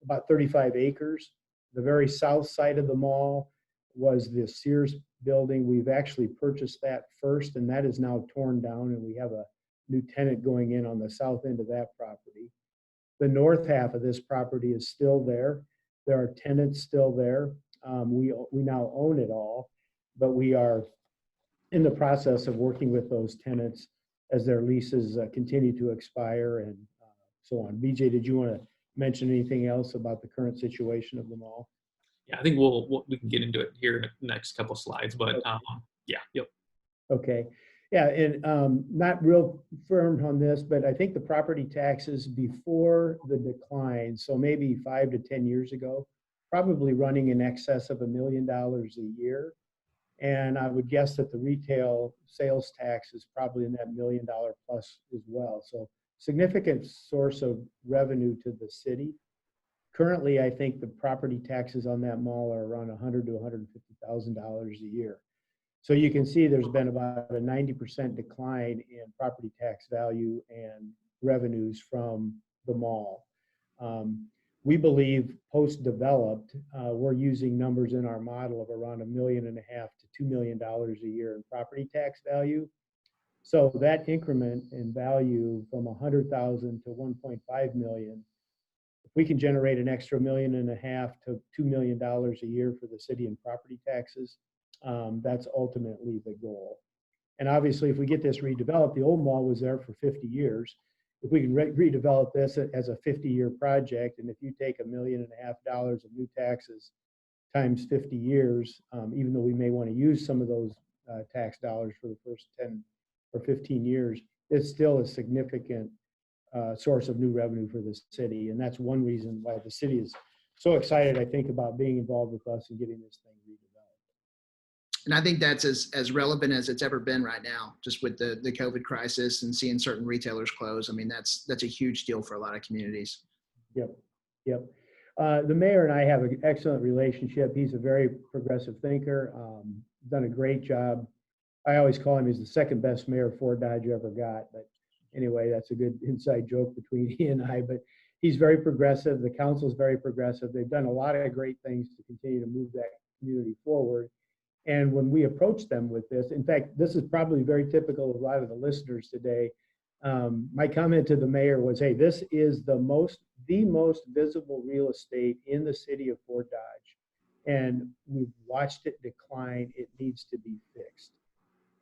about 35 acres. The very south side of the mall was the Sears building. We've actually purchased that first, and that is now torn down, and we have a new tenant going in on the south end of that property. The north half of this property is still there. There are tenants still there. We now own it all, but we are in the process of working with those tenants as their leases continue to expire and so on. BJ, did you want to mention anything else about the current situation of the mall? Yeah, I think we can get into it here in the next couple of slides, but yeah, yep. Okay. Yeah, and not real firm on this, but I think the property taxes before the decline, so maybe 5 to 10 years ago, probably running in excess of $1 million a year. And I would guess that the retail sales tax is probably in that $1 million plus as well. So significant source of revenue to the city. Currently, I think the property taxes on that mall are around $100,000 to $150,000 a year. So you can see there's been about a 90% decline in property tax value and revenues from the mall. We believe post-developed, we're using numbers in our model of around $1.5 million to $2 million a year in property tax value. So that increment in value from 100,000 to 1.5 million, if we can generate an extra $1.5 million to $2 million a year for the city in property taxes, that's ultimately the goal. And obviously, if we get this redeveloped, the old mall was there for 50 years. If we can redevelop this as a 50-year project, and if you take $1.5 million of new taxes times 50 years, even though we may want to use some of those tax dollars for the first 10 or 15 years, it's still a significant source of new revenue for the city. And that's one reason why the city is so excited, I think, about being involved with us and getting this thing redeveloped. And I think that's as relevant as it's ever been right now, just with the COVID crisis and seeing certain retailers close. I mean, that's a huge deal for a lot of communities. Yep. The mayor and I have an excellent relationship. He's a very progressive thinker, done a great job. I always call him, he's the second best mayor Fort Dodge ever got. But anyway, that's a good inside joke between he and I. But he's very progressive. The council's very progressive. They've done a lot of great things to continue to move that community forward. And when we approach them with this, in fact, this is probably very typical of a lot of the listeners today. My comment to the mayor was, hey, this is the most visible real estate in the city of Fort Dodge. And we've watched it decline. It needs to be fixed.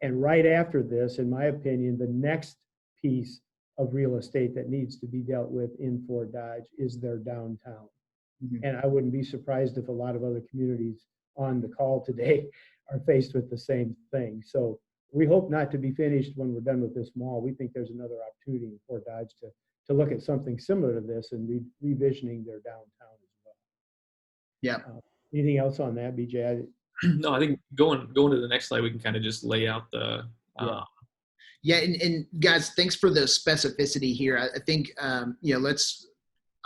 And right after this, in my opinion, the next piece of real estate that needs to be dealt with in Fort Dodge is their downtown. Mm-hmm. And I wouldn't be surprised if a lot of other communities on the call today are faced with the same thing. So we hope not to be finished when we're done with this mall. We think there's another opportunity in Fort Dodge to look at something similar to this and revisioning their downtown as well. Yeah. Anything else on that, BJ? No, I think going to the next slide, we can kind of just lay out the. Yeah, and guys, thanks for the specificity here. I think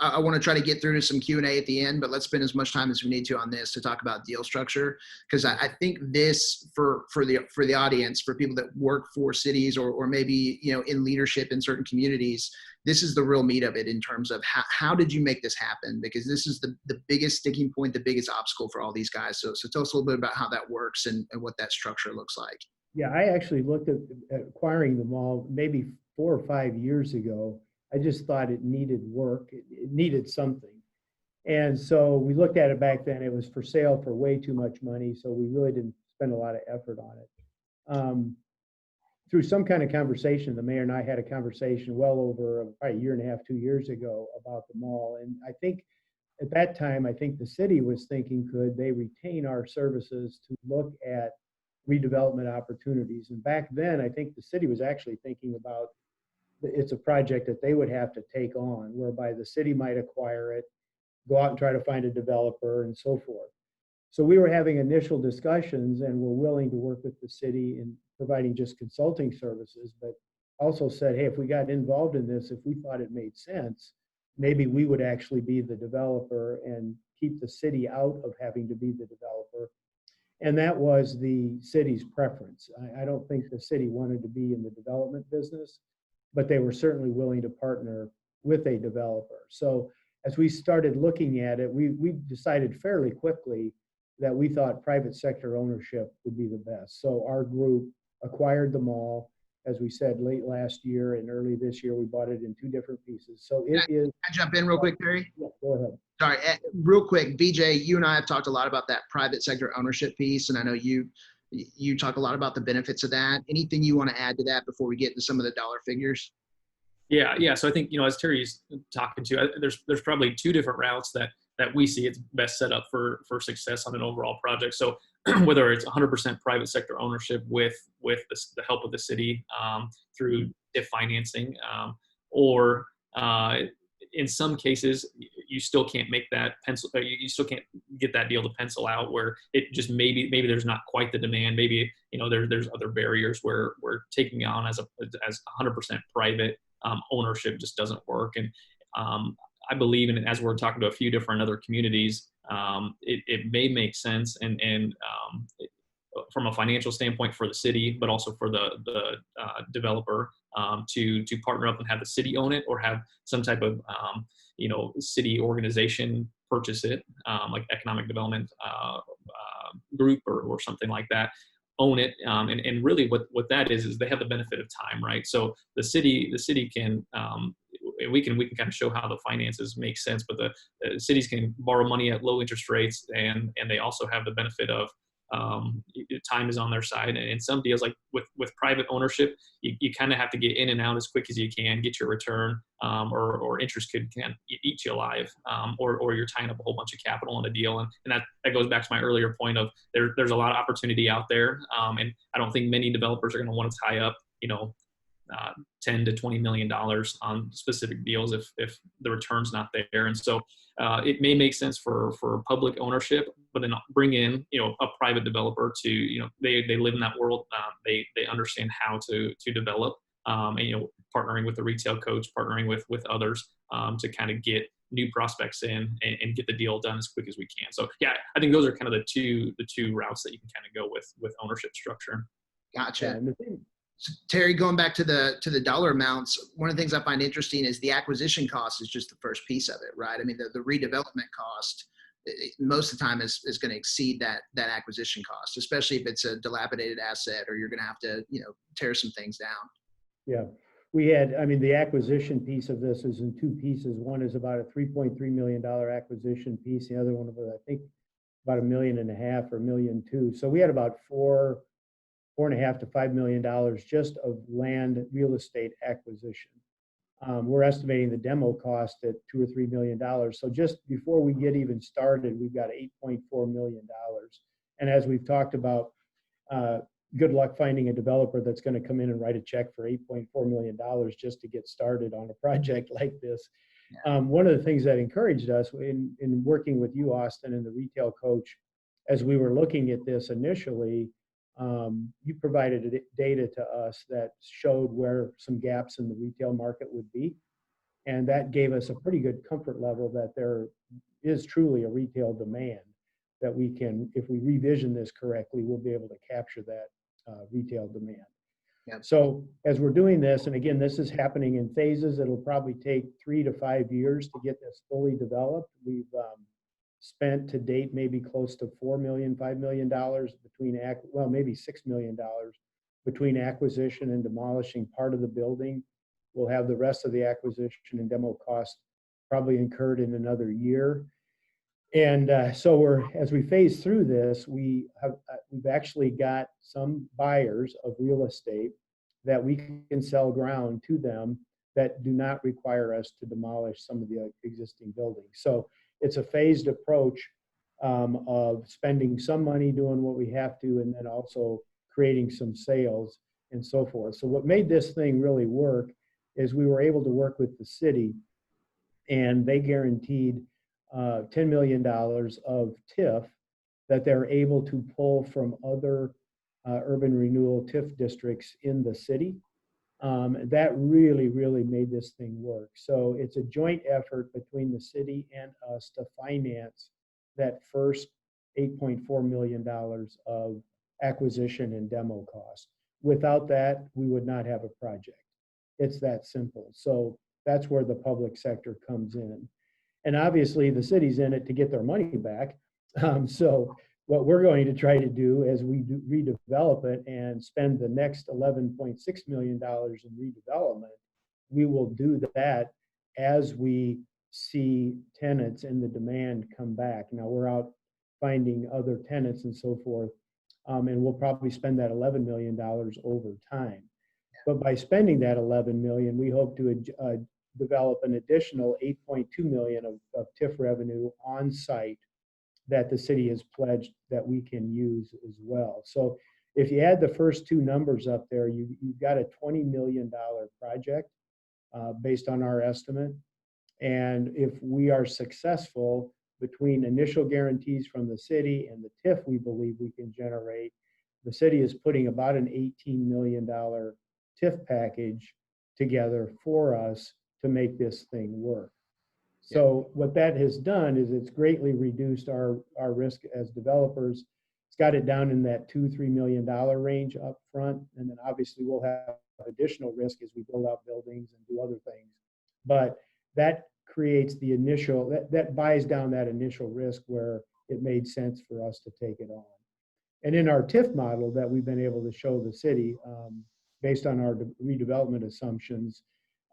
I want to try to get through to some Q&A at the end, but let's spend as much time as we need to on this to talk about deal structure, because I think this for the audience, for people that work for cities or maybe in leadership in certain communities, this is the real meat of it in terms of how did you make this happen? Because this is the biggest sticking point, the biggest obstacle for all these guys. So tell us a little bit about how that works and what that structure looks like. Yeah, I actually looked at acquiring the mall maybe 4 or 5 years ago. I just thought it needed work. It needed something. And so we looked at it back then. It was for sale for way too much money. So we really didn't spend a lot of effort on it. Through some kind of conversation, the mayor and I had a conversation well over probably 1.5 years, 2 years ago about the mall. And I think at that time, I think the city was thinking, could they retain our services to look at redevelopment opportunities? And back then, I think the city was actually thinking about it's a project that they would have to take on, whereby the city might acquire it, go out and try to find a developer and so forth. So we were having initial discussions and were willing to work with the city in providing just consulting services, but also said, hey, if we got involved in this, if we thought it made sense, maybe we would actually be the developer and keep the city out of having to be the developer. And that was the city's preference. I don't think the city wanted to be in the development business, but they were certainly willing to partner with a developer. So as we started looking at it, we decided fairly quickly that we thought private sector ownership would be the best. So our group acquired the mall, as we said, late last year and early this year. We bought it in 2 different pieces. So it is. Can I jump in real quick, Terry? Yeah, go ahead. Sorry, real quick, BJ, you and I have talked a lot about that private sector ownership piece, and I know you talk a lot about the benefits of that. Anything you want to add to that before we get into some of the dollar figures? Yeah. So I think, as Terry's talking to, there's probably 2 different routes that we see it's best set up for success on an overall project. So whether it's 100% private sector ownership with the help of the city through TIF financing, or in some cases you still can't make that pencil. You still can't get that deal to pencil out, where it just maybe there's not quite the demand. Maybe there's other barriers where taking on as 100% private ownership just doesn't work. And I believe in it, as we're talking to a few different other communities, it may make sense and from a financial standpoint for the city, but also for the developer to partner up and have the city own it, or have some type of city organization purchase it, like economic development group or something like that, own it. And really what that is they have the benefit of time, right? So the city can we can kind of show how the finances make sense, but the cities can borrow money at low interest rates, and they also have the benefit of time is on their side. And in some deals, like with private ownership, you kind of have to get in and out as quick as you can, get your return, or interest can eat you alive, or you're tying up a whole bunch of capital in a deal. And that goes back to my earlier point of there's a lot of opportunity out there. And I don't think many developers are going to want to tie up, $10 to $20 million on specific deals if the return's not there. And so it may make sense for public ownership, but then bring in a private developer to they live in that world. They understand how to develop, and partnering with the retail coach, partnering with others to kind of get new prospects in and get the deal done as quick as we can. So yeah, I think those are kind of the two routes that you can kind of go with ownership structure. Gotcha. Yeah, So, Terry, going back to the dollar amounts, one of the things I find interesting is the acquisition cost is just the first piece of it, right? I mean, the redevelopment cost most of the time is going to exceed that acquisition cost, especially if it's a dilapidated asset or you're going to have to tear some things down. Yeah, the acquisition piece of this is in two pieces. One is about a $3.3 million acquisition piece. The other one was, I think, about $1.5 million or $1.2 million. So we had about $4.5 to $5 million just of land real estate acquisition. We're estimating the demo cost at $2 or $3 million. So just before we get even started, we've got $8.4 million. And as we've talked about, good luck finding a developer that's going to come in and write a check for $8.4 million just to get started on a project like this. Yeah. One of the things that encouraged us in working with you, Austin, and the retail coach, as we were looking at this initially, you provided data to us that showed where some gaps in the retail market would be. And that gave us a pretty good comfort level that there is truly a retail demand that we can, if we revision this correctly, we'll be able to capture that retail demand. Yeah. So as we're doing this, and again, this is happening in phases, it'll probably take 3 to 5 years to get this fully developed. We've spent to date maybe close to $4 million, $5 million between, maybe $6 million between acquisition and demolishing part of the building. We'll have the rest of the acquisition and demo cost probably incurred in another year. And so as we phase through this, we've actually got some buyers of real estate that we can sell ground to them that do not require us to demolish some of the existing buildings. So it's a phased approach of spending some money doing what we have to, and then also creating some sales and so forth. So what made this thing really work is we were able to work with the city, and they guaranteed $10 million of TIF that they're able to pull from other urban renewal TIF districts in the city. That really, really made this thing work. So it's a joint effort between the city and us to finance that first $8.4 million of acquisition and demo cost. Without that, we would not have a project. It's that simple. So that's where the public sector comes in. And obviously the city's in it to get their money back. So what we're going to try to do as we redevelop it and spend the next $11.6 million in redevelopment, we will do that as we see tenants and the demand come back. Now we're out finding other tenants and so forth, and we'll probably spend that $11 million over time. But by spending that $11 million, we hope to develop an additional $8.2 million of TIF revenue on site that the city has pledged that we can use as well. So if you add the first two numbers up there, you've got a $20 million project based on our estimate. And if we are successful between initial guarantees from the city and the TIF we believe we can generate, the city is putting about an $18 million TIF package together for us to make this thing work. So what that has done is it's greatly reduced our risk as developers. It's got it down in that $2-3 million range up front. And then obviously we'll have additional risk as we build out buildings and do other things. But that creates the initial, that buys down that initial risk where it made sense for us to take it on. And in our TIF model that we've been able to show the city, based on our redevelopment assumptions,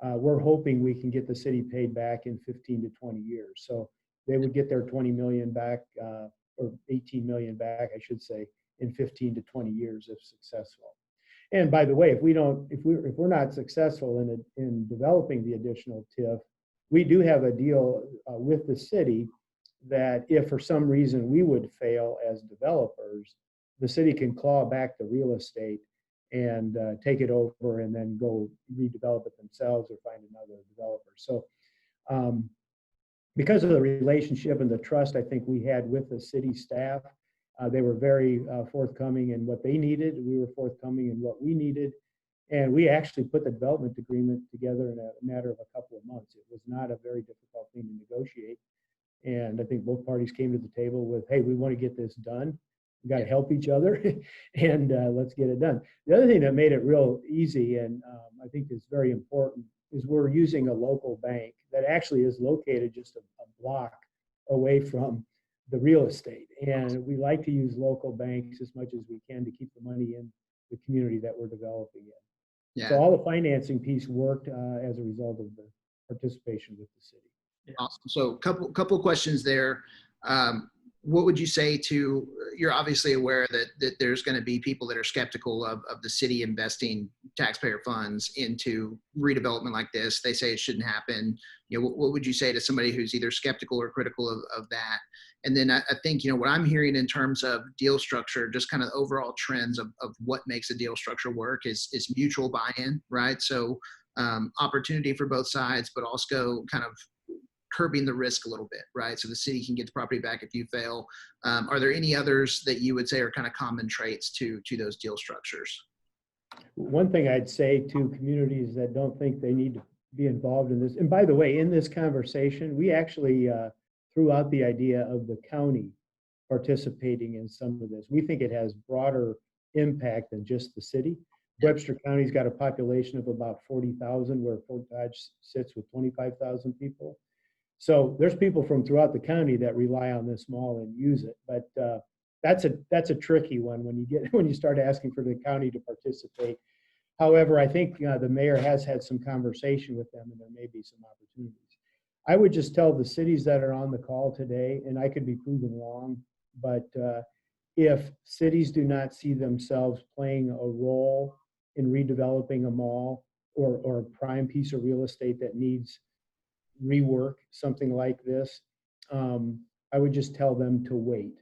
we're hoping we can get the city paid back in 15 to 20 years. So they would get their 20 million back, or 18 million back, I should say, in 15 to 20 years if successful. And by the way, if we're not successful in developing the additional TIF, we do have a deal with the city that if for some reason we would fail as developers, the city can claw back the real estate and take it over and then go redevelop it themselves or find another developer. So because of the relationship and the trust I think we had with the city staff, they were very forthcoming in what they needed. We were forthcoming in what we needed. And we actually put the development agreement together in a matter of a couple of months. It was not a very difficult thing to negotiate. And I think both parties came to the table with, hey, we want to get this done. We got to help each other and let's get it done. The other thing that made it real easy and I think is very important is we're using a local bank that actually is located just a block away from the real estate. And we like to use local banks as much as we can to keep the money in the community that we're developing in. Yeah. So all the financing piece worked as a result of the participation with the city. Yeah. Awesome. So couple questions there. What would you say to, you're obviously aware that there's going to be people that are skeptical of the city investing taxpayer funds into redevelopment like this. They say it shouldn't happen. You know, what would you say to somebody who's either skeptical or critical of that? And then I think, you know, what I'm hearing in terms of deal structure, just kind of overall trends of what makes a deal structure work is mutual buy-in, right? So opportunity for both sides, but also kind of curbing the risk a little bit, right? So the city can get the property back if you fail. Are there any others that you would say are kind of common traits to those deal structures? One thing I'd say to communities that don't think they need to be involved in this, and by the way, in this conversation, we actually threw out the idea of the county participating in some of this. We think it has broader impact than just the city. Webster County's got a population of about 40,000, where Fort Dodge sits with 25,000 people. So there's people from throughout the county that rely on this mall and use it, but that's a tricky one when you start asking for the county to participate. However, I think the mayor has had some conversation with them, and there may be some opportunities. I would just tell the cities that are on the call today, and I could be proven wrong, but if cities do not see themselves playing a role in redeveloping a mall or a prime piece of real estate that needs rework, something like this, I would just tell them to wait.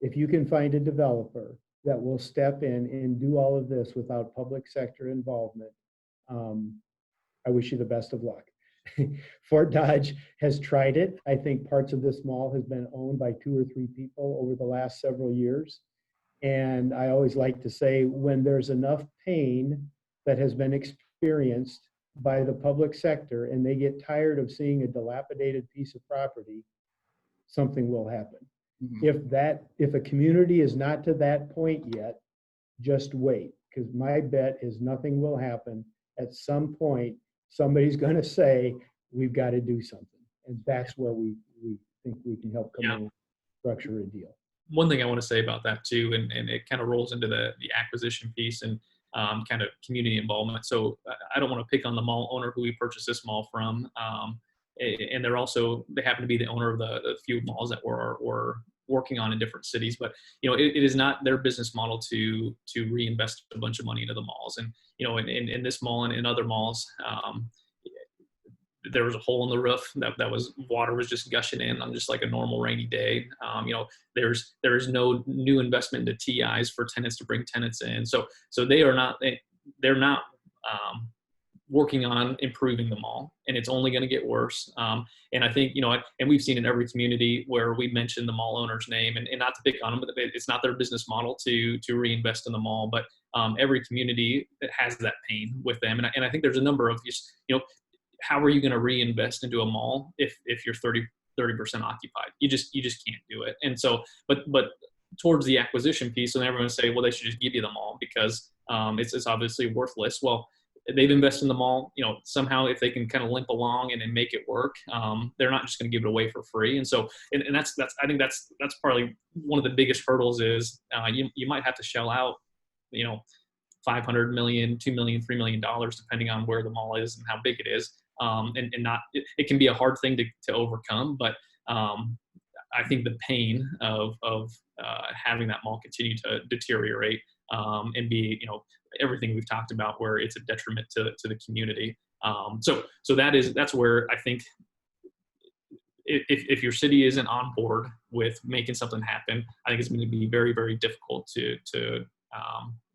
If you can find a developer that will step in and do all of this without public sector involvement, I wish you the best of luck. Fort Dodge has tried it. I think parts of this mall has been owned by 2 or 3 people over the last several years. And I always like to say, when there's enough pain that has been experienced by the public sector and they get tired of seeing a dilapidated piece of property, something will happen. Mm-hmm. If a community is not to that point yet, just wait, because my bet is nothing will happen. At some point, somebody's going to say, we've got to do something. And that's where we think we can help come in and structure a deal. One thing I want to say about that too, and it kind of rolls into the acquisition piece and kind of community involvement. So I don't want to pick on the mall owner who we purchased this mall from. And they happen to be the owner of the few malls that we're working on in different cities. But, you know, it is not their business model to reinvest a bunch of money into the malls. And, you know, in this mall and in other malls, there was a hole in the roof that was water was just gushing in on just like a normal rainy day. There's no new investment into TIs for tenants to bring tenants in. So they're not working on improving the mall, and it's only going to get worse. And I think, and we've seen in every community where we mention the mall owner's name, and not to pick on them, but it's not their business model to reinvest in the mall, but every community has that pain with them. And I think there's a number of, how are you going to reinvest into a mall if you're 30% occupied? You just can't do it. And so, but towards the acquisition piece, and everyone say, well, they should just give you the mall because it's obviously worthless. Well, they've invested in the mall, somehow if they can kind of limp along and make it work, they're not just going to give it away for free. And so, and that's, I think that's probably one of the biggest hurdles is you might have to shell out, $500 million, $2 million, $3 million, depending on where the mall is and how big it is. And not, it can be a hard thing to overcome, but I think the pain of having that mall continue to deteriorate and be, everything we've talked about where it's a detriment to the community. So that's where I think if your city isn't on board with making something happen, I think it's going to be very, very difficult to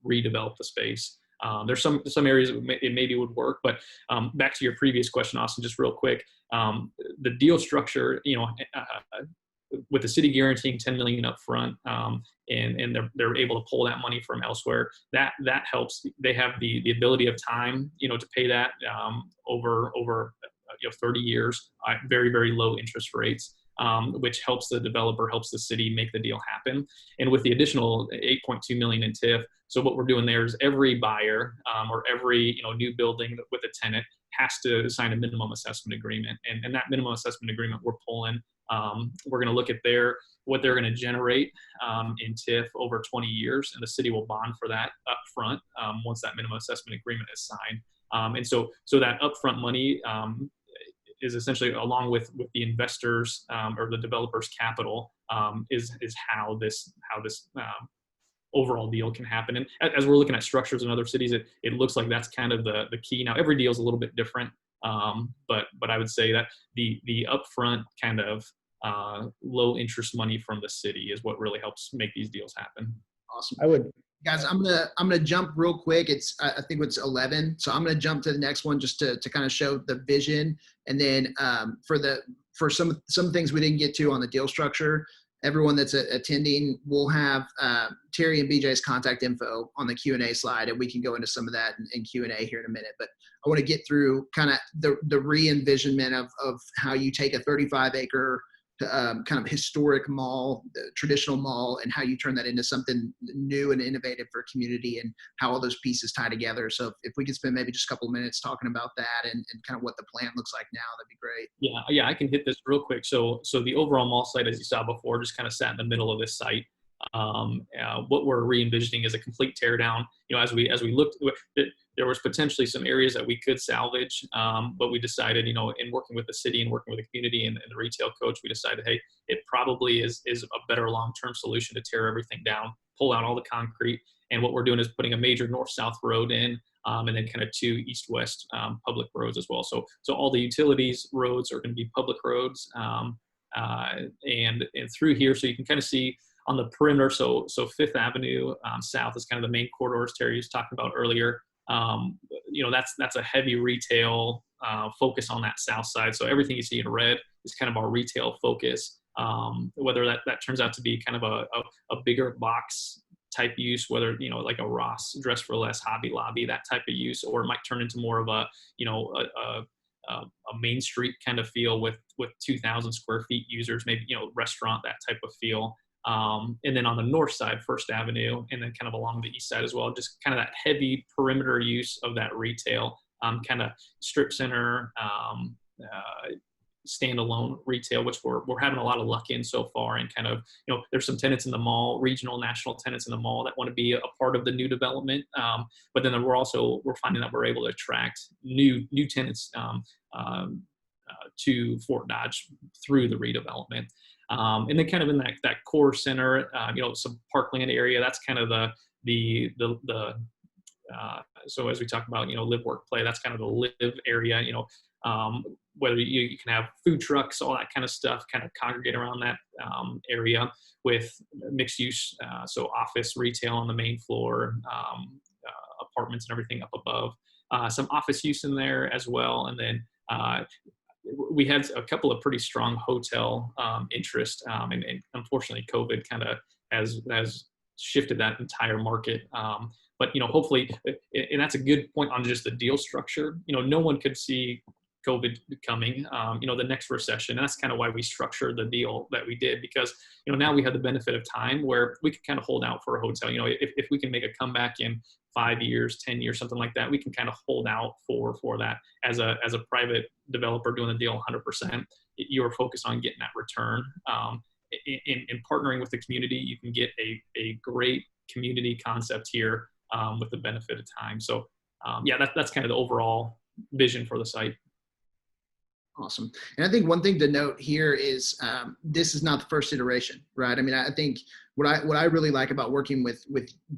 redevelop the space. There's some areas it maybe would work, but back to your previous question, Austin, just real quick, the deal structure, with the city guaranteeing $10 million up front, and they're able to pull that money from elsewhere, that helps. They have the ability of time, to pay that over 30 years at very, very low interest rates, which helps the developer, helps the city make the deal happen. And with the additional $8.2 million in TIF, so what we're doing there is every buyer or every new building with a tenant has to sign a minimum assessment agreement, and that minimum assessment agreement we're pulling. We're going to look at what they're going to generate in TIF over 20 years, and the city will bond for that up front once that minimum assessment agreement is signed. And so that upfront money is essentially, along with the investors or the developers' capital, is how this overall deal can happen. And as we're looking at structures in other cities, it looks like that's kind of the key. Now, every deal is a little bit different, but I would say that the upfront kind of low interest money from the city is what really helps make these deals happen. Awesome. Guys, I'm gonna jump real quick. I think it's 11, so I'm gonna jump to the next one just to kind of show the vision, and then for some things we didn't get to on the deal structure. Everyone that's attending will have Terry and BJ's contact info on the Q&A slide, and we can go into some of that in Q&A here in a minute. But I want to get through kind of the re-envisionment of how you take a 35-acre kind of historic mall, traditional mall, and how you turn that into something new and innovative for a community, and how all those pieces tie together. So if we could spend maybe just a couple of minutes talking about that and kind of what the plan looks like now, that'd be great. Yeah, I can hit this real quick. So the overall mall site, as you saw before, just kind of sat in the middle of this site. What we're re-envisioning is a complete teardown. As we looked, there was potentially some areas that we could salvage, but we decided, in working with the city and working with the community and the retail coach, we decided, hey, it probably is a better long-term solution to tear everything down, pull out all the concrete, and what we're doing is putting a major north-south road in, and then kind of 2 east-west public roads as well. So all the utilities roads are going to be public roads, and through here, so you can kind of see on the perimeter. So Fifth Avenue south is kind of the main corridors Terry was talking about earlier. That's a heavy retail focus on that south side. So everything you see in red is kind of our retail focus. Whether that turns out to be kind of a bigger box type use, whether like a Ross, Dress for Less, Hobby Lobby, that type of use, or it might turn into more of a Main Street kind of feel with 2,000 square feet users, maybe restaurant, that type of feel. And then on the north side, First Avenue, and then kind of along the east side as well, just kind of that heavy perimeter use of that retail, kind of strip center, standalone retail, which we're having a lot of luck in so far. And kind of, there's some tenants in the mall, regional, national tenants in the mall that want to be a part of the new development. But then we're finding that we're able to attract new tenants to Fort Dodge through the redevelopment. And then kind of in that core center, some parkland area, that's kind of the So as we talk about, live, work, play, that's kind of the live area, whether you can have food trucks, all that kind of stuff, kind of congregate around that area with mixed use. So office, retail on the main floor, apartments and everything up above. Some office use in there as well. And then we had a couple of pretty strong hotel interest, and unfortunately COVID kind of has shifted that entire market. But hopefully, and that's a good point on just the deal structure. No one could see COVID coming, the next recession. And that's kind of why we structured the deal that we did, because, now we have the benefit of time where we can kind of hold out for a hotel. If we can make a comeback in 5 years, 10 years, something like that, we can kind of hold out for that as a private developer doing the deal 100%. You're focused on getting that return. In partnering with the community, you can get a great community concept here with the benefit of time. So that's kind of the overall vision for the site. Awesome. And I think one thing to note here is this is not the first iteration, right? I mean, I think what I really like about working with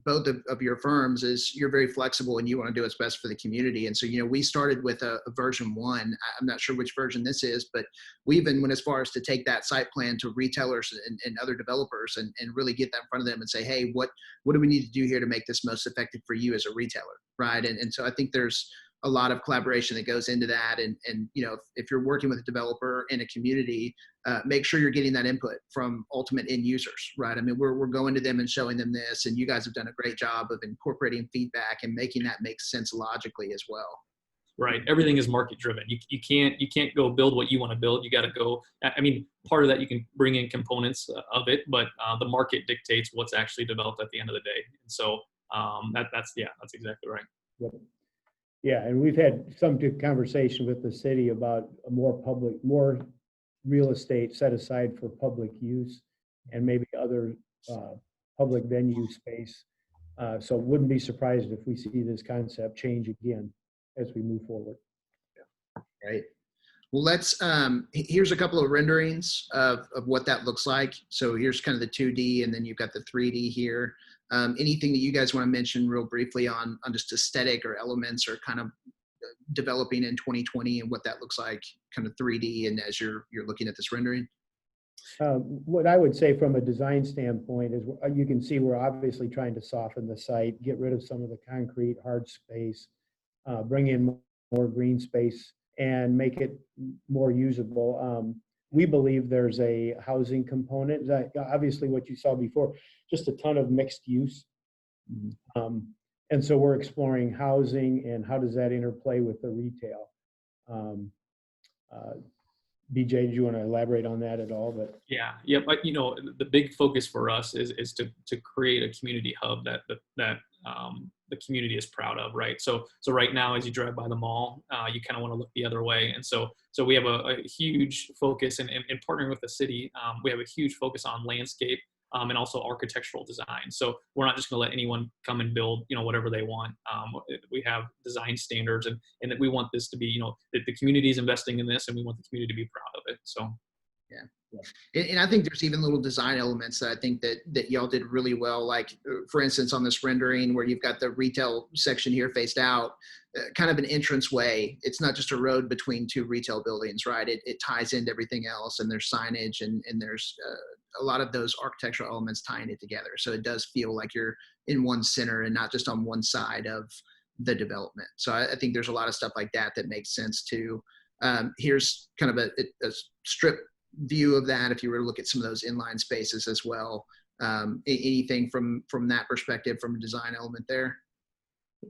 both of your firms is you're very flexible and you want to do what's best for the community. And so, we started with a version 1. I'm not sure which version this is, but we even went as far as to take that site plan to retailers and other developers and really get that in front of them and say, hey, what do we need to do here to make this most effective for you as a retailer, right? And so I think there's a lot of collaboration that goes into that. And if you're working with a developer in a community, make sure you're getting that input from ultimate end users, right? I mean, we're going to them and showing them this, and you guys have done a great job of incorporating feedback and making that make sense logically as well. Right. Everything is market driven. You can't go build what you want to build. You got to go. I mean, part of that you can bring in components of it, but the market dictates what's actually developed at the end of the day. And so that's exactly right. Yep. Yeah, and we've had some good conversation with the city about more real estate set aside for public use and maybe other public venue space. So wouldn't be surprised if we see this concept change again as we move forward. Right. Well, here's a couple of renderings of what that looks like. So here's kind of the 2D, and then you've got the 3D here. Anything that you guys want to mention real briefly on just aesthetic or elements or kind of developing in 2020 and what that looks like kind of 3D and as you're looking at this rendering? What I would say from a design standpoint is you can see we're obviously trying to soften the site, get rid of some of the concrete, hard space, bring in more green space and make it more usable. We believe there's a housing component. Obviously, what you saw before, just a ton of mixed use. And so we're exploring housing and how does that interplay with the retail. BJ, did you want to elaborate on that at all? But but the big focus for us is to create a community hub that the community is proud of, right? So right now, as you drive by the mall, you kind of want to look the other way, and so we have a huge focus in partnering with the city. We have a huge focus on landscape and also architectural design. So we're not just going to let anyone come and build whatever they want. We have design standards, and that we want this to be that the community is investing in this, and we want the community to be proud of it. So. Yeah. And I think there's even little design elements that I think that y'all did really well. Like, for instance, on this rendering where you've got the retail section here faced out, kind of an entrance way. It's not just a road between two retail buildings, right? It ties into everything else, and there's signage and there's a lot of those architectural elements tying it together. So it does feel like you're in one center and not just on one side of the development. So I think there's a lot of stuff like that makes sense too. Here's kind of a strip view of that if you were to look at some of those inline spaces as well. Anything from that perspective, from a design element there?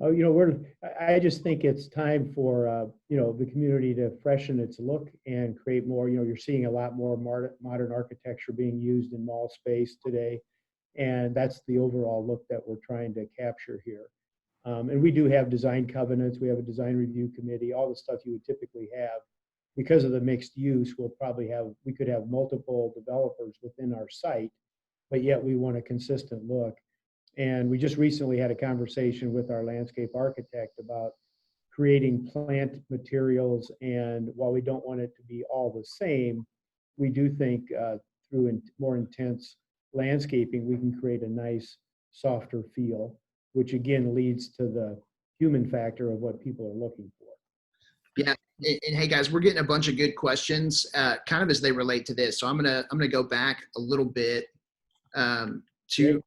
I just think it's time for the community to freshen its look and create more. You're seeing a lot more modern architecture being used in mall space today, and that's the overall look that we're trying to capture here. And we do have design covenants. We have a design review committee. All the stuff you would typically have. Because of the mixed use, we could have multiple developers within our site, but yet we want a consistent look. And we just recently had a conversation with our landscape architect about creating plant materials. And while we don't want it to be all the same, we do think through more intense landscaping, we can create a nice, softer feel, which again leads to the human factor of what people are looking for. Yeah. And hey guys, we're getting a bunch of good questions, kind of as they relate to this. So I'm gonna go back a little bit to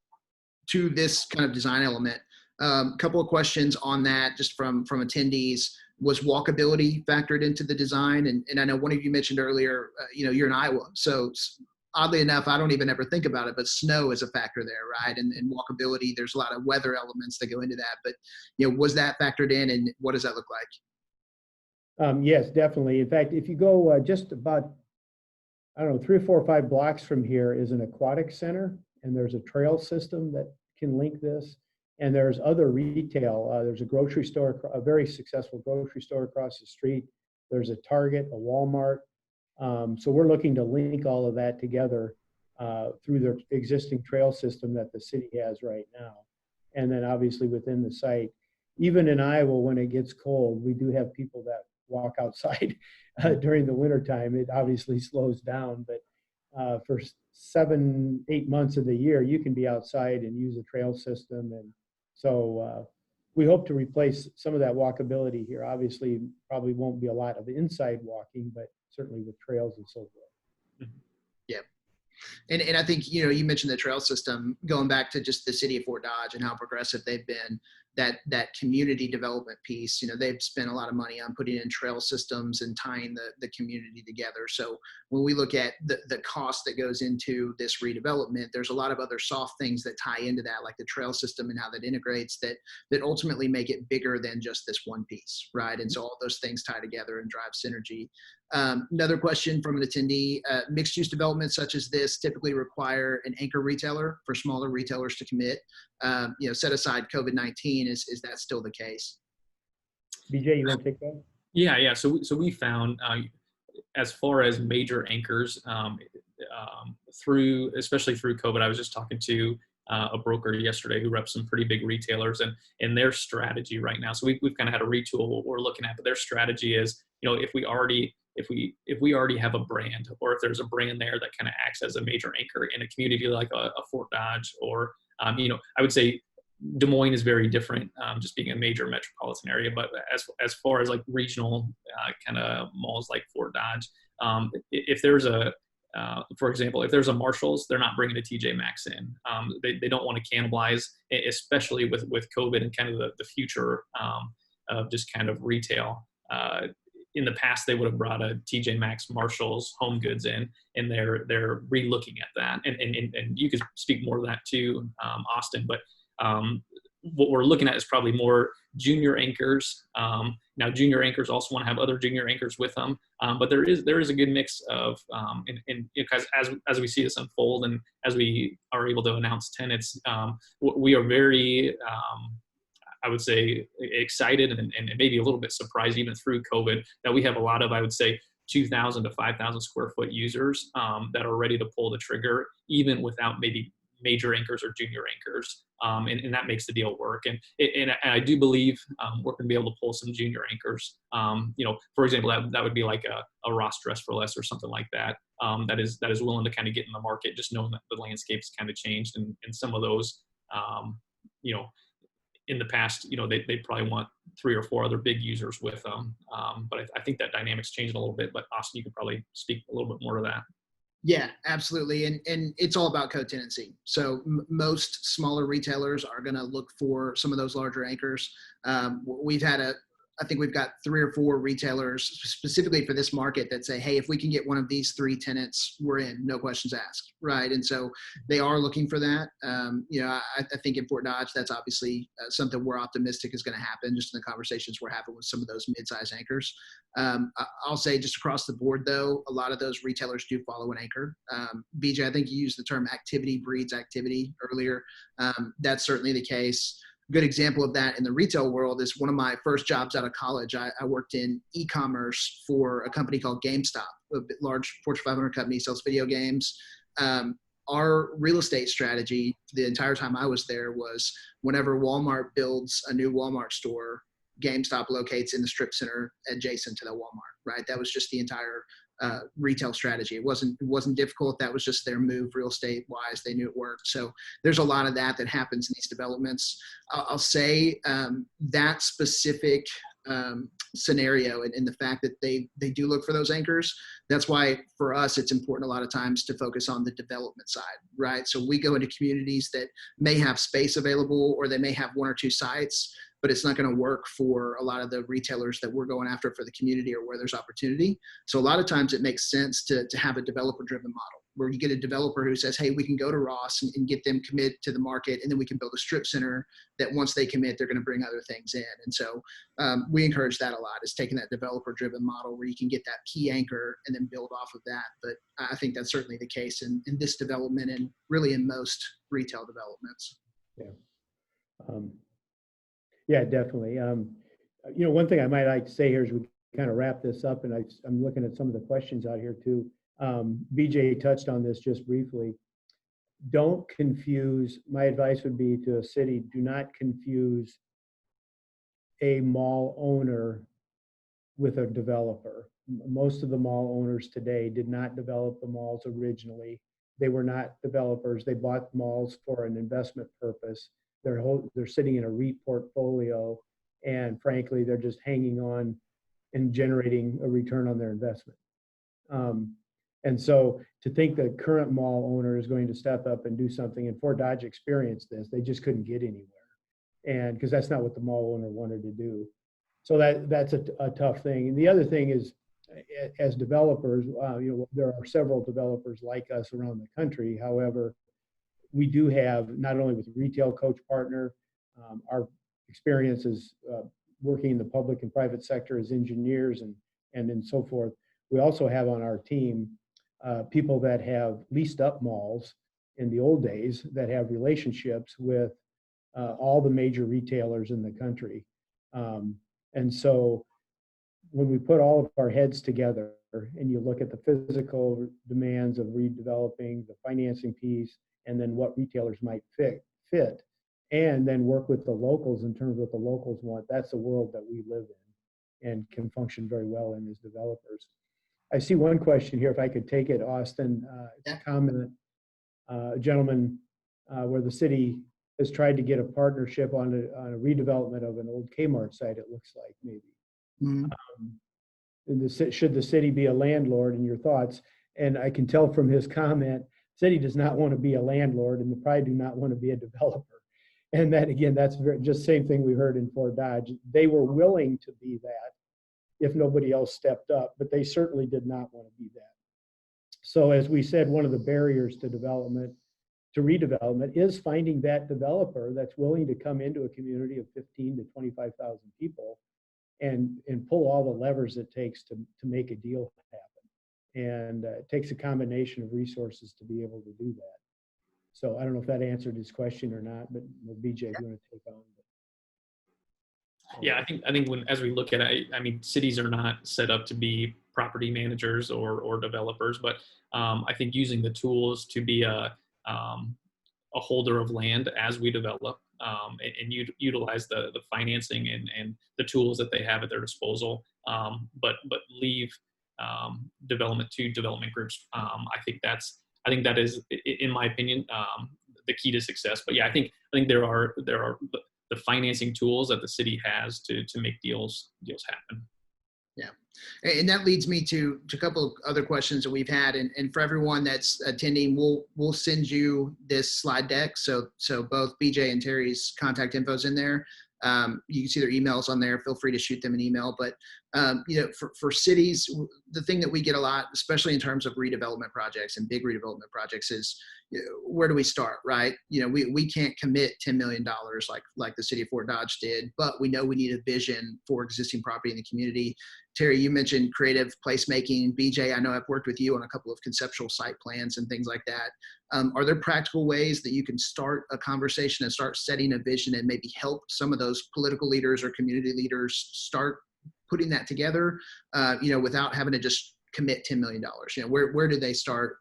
this kind of design element. Couple of questions on that, just from attendees. Was walkability factored into the design? And I know one of you mentioned earlier, you're in Iowa, so oddly enough, I don't even ever think about it, but snow is a factor there, right? And walkability, there's a lot of weather elements that go into that. But was that factored in, and what does that look like? Yes, definitely. In fact, if you go just about, I don't know, 3 or 4 or 5 blocks from here is an aquatic center, and there's a trail system that can link this. And there's other retail. There's a grocery store, a very successful grocery store across the street. There's a Target, a Walmart. So we're looking to link all of that together through the existing trail system that the city has right now. And then obviously within the site, even in Iowa, when it gets cold, we do have people that walk outside during the wintertime. It obviously slows down, but for 7-8 months of the year, you can be outside and use a trail system. And so we hope to replace some of that walkability here. Obviously, probably won't be a lot of inside walking, but certainly with trails and so forth. Yeah. And I think, you mentioned the trail system, going back to just the city of Fort Dodge and how progressive they've been, that community development piece, they've spent a lot of money on putting in trail systems and tying the community together. So when we look at the cost that goes into this redevelopment, there's a lot of other soft things that tie into that, like the trail system and how that integrates, that ultimately make it bigger than just this one piece, right? And so all those things tie together and drive synergy. Another question from an attendee, mixed use developments such as this typically require an anchor retailer for smaller retailers to commit. Set aside COVID-19, is that still the case? BJ, you want to take that? Yeah. So we found, as far as major anchors, especially through COVID, I was just talking to a broker yesterday who reps some pretty big retailers, and their strategy right now. So we've kind of had to retool what we're looking at, but their strategy is, if we already have a brand, or if there's a brand there that kind of acts as a major anchor in a community like a Fort Dodge, or I would say Des Moines is very different, just being a major metropolitan area. But as far as like regional kind of malls like Fort Dodge, if there's for example, if there's a Marshalls, they're not bringing a TJ Maxx in. They don't want to cannibalize, especially with COVID and kind of the future of just kind of retail. In the past, they would have brought a TJ Maxx, Marshalls, Home Goods in, and they're re-looking at that. And you could speak more to that too, Austin. But what we're looking at is probably more junior anchors. Now, junior anchors also want to have other junior anchors with them, but there is a good mix of, because as we see this unfold and as we are able to announce tenants, we are very, I would say, excited and maybe a little bit surprised even through COVID that we have a lot of, I would say, 2,000 to 5,000 square foot users that are ready to pull the trigger, even without maybe major anchors or junior anchors. And that makes the deal work. And I do believe we're going to be able to pull some junior anchors. For example, that would be like a Ross Dress for Less or something like that. That is willing to kind of get in the market, just knowing that the landscape's kind of changed. And some of those, in the past, they probably want 3 or 4 other big users with them. But I think that dynamic's changed a little bit. But Austin, you could probably speak a little bit more to that. Yeah, absolutely. And it's all about co-tenancy. So most smaller retailers are going to look for some of those larger anchors. I think we've got 3 or 4 retailers specifically for this market that say, hey, if we can get one of these 3 tenants, we're in, no questions asked, right? And so they are looking for that. I think in Fort Dodge, that's obviously something we're optimistic is going to happen just in the conversations we're having with some of those mid-size anchors. I'll say just across the board, though, a lot of those retailers do follow an anchor. BJ, I think you used the term activity breeds activity earlier. That's certainly the case. Good example of that in the retail world is one of my first jobs out of college. I worked in e-commerce for a company called GameStop, a large Fortune 500 company, sells video games. Our real estate strategy the entire time I was there was whenever Walmart builds a new Walmart store, GameStop locates in the strip center adjacent to the Walmart, right? That was just the entire retail strategy. It wasn't difficult. That was just their move real estate wise. They knew it worked. So there's a lot of that happens in these developments. I'll say that specific scenario and the fact that they do look for those anchors. That's why for us, it's important a lot of times to focus on the development side, right? So we go into communities that may have space available or they may have one or two sites, but it's not going to work for a lot of the retailers that we're going after for the community or where there's opportunity. So a lot of times it makes sense to have a developer-driven model where you get a developer who says, hey, we can go to Ross and get them commit to the market, and then we can build a strip center that once they commit, they're going to bring other things in. And so we encourage that a lot, is taking that developer-driven model where you can get that key anchor and then build off of that. But I think that's certainly the case in this development and really in most retail developments. Yeah. Yeah, definitely. One thing I might like to say here as we kind of wrap this up, and I'm looking at some of the questions out here too. BJ touched on this just briefly. Don't confuse, my advice would be to a city, do not confuse a mall owner with a developer. Most of the mall owners today did not develop the malls originally. They were not developers. They bought malls for an investment purpose. They're sitting in a REIT portfolio, and frankly, they're just hanging on and generating a return on their investment. And so to think the current mall owner is going to step up and do something, and Fort Dodge experienced this, they just couldn't get anywhere. And because that's not what the mall owner wanted to do. So that's a tough thing. And the other thing is, as developers, there are several developers like us around the country. However, we do have, not only with Retail Coach Partner, our experience is working in the public and private sector as engineers and so forth. We also have on our team people that have leased up malls in the old days that have relationships with all the major retailers in the country. And so when we put all of our heads together and you look at the physical demands of redeveloping, the financing piece, and then what retailers might fit, and then work with the locals in terms of what the locals want, that's the world that we live in and can function very well in as developers. I see one question here, if I could take it, Austin. It's a comment, a gentleman where the city has tried to get a partnership on a redevelopment of an old Kmart site, it looks like, maybe. Mm-hmm. Should the city be a landlord, in your thoughts? And I can tell from his comment, city does not want to be a landlord, and they probably do not want to be a developer. And that, again, that's just same thing we heard in Fort Dodge. They were willing to be that if nobody else stepped up, but they certainly did not want to be that. So as we said, one of the barriers to redevelopment is finding that developer that's willing to come into a community of 15 to 25,000 people and pull all the levers it takes to make a deal happen. And it takes a combination of resources to be able to do that. So I don't know if that answered his question or not, but BJ, if you want to take on. Yeah, I think as we look at it, I mean, cities are not set up to be property managers or developers, but I think using the tools to be a holder of land as we develop and utilize the financing and the tools that they have at their disposal, but leave development to development groups. I think that is, in my opinion, the key to success. But yeah, I think there are the financing tools that the city has to make deals happen. Yeah. And that leads me to a couple of other questions that we've had. And for everyone that's attending, we'll send you this slide deck. So both BJ and Terry's contact info is in there. You can see their emails on there. Feel free to shoot them an email. But, for cities, the thing that we get a lot, especially in terms of redevelopment projects and big redevelopment projects, is where do we start, right? We can't commit $10 million like the city of Fort Dodge did, but we know we need a vision for existing property in the community. Terry, you mentioned creative placemaking. BJ, I know I've worked with you on a couple of conceptual site plans and things like that. Are there practical ways that you can start a conversation and start setting a vision and maybe help some of those political leaders or community leaders start putting that together, without having to just commit $10 million? Where do they start?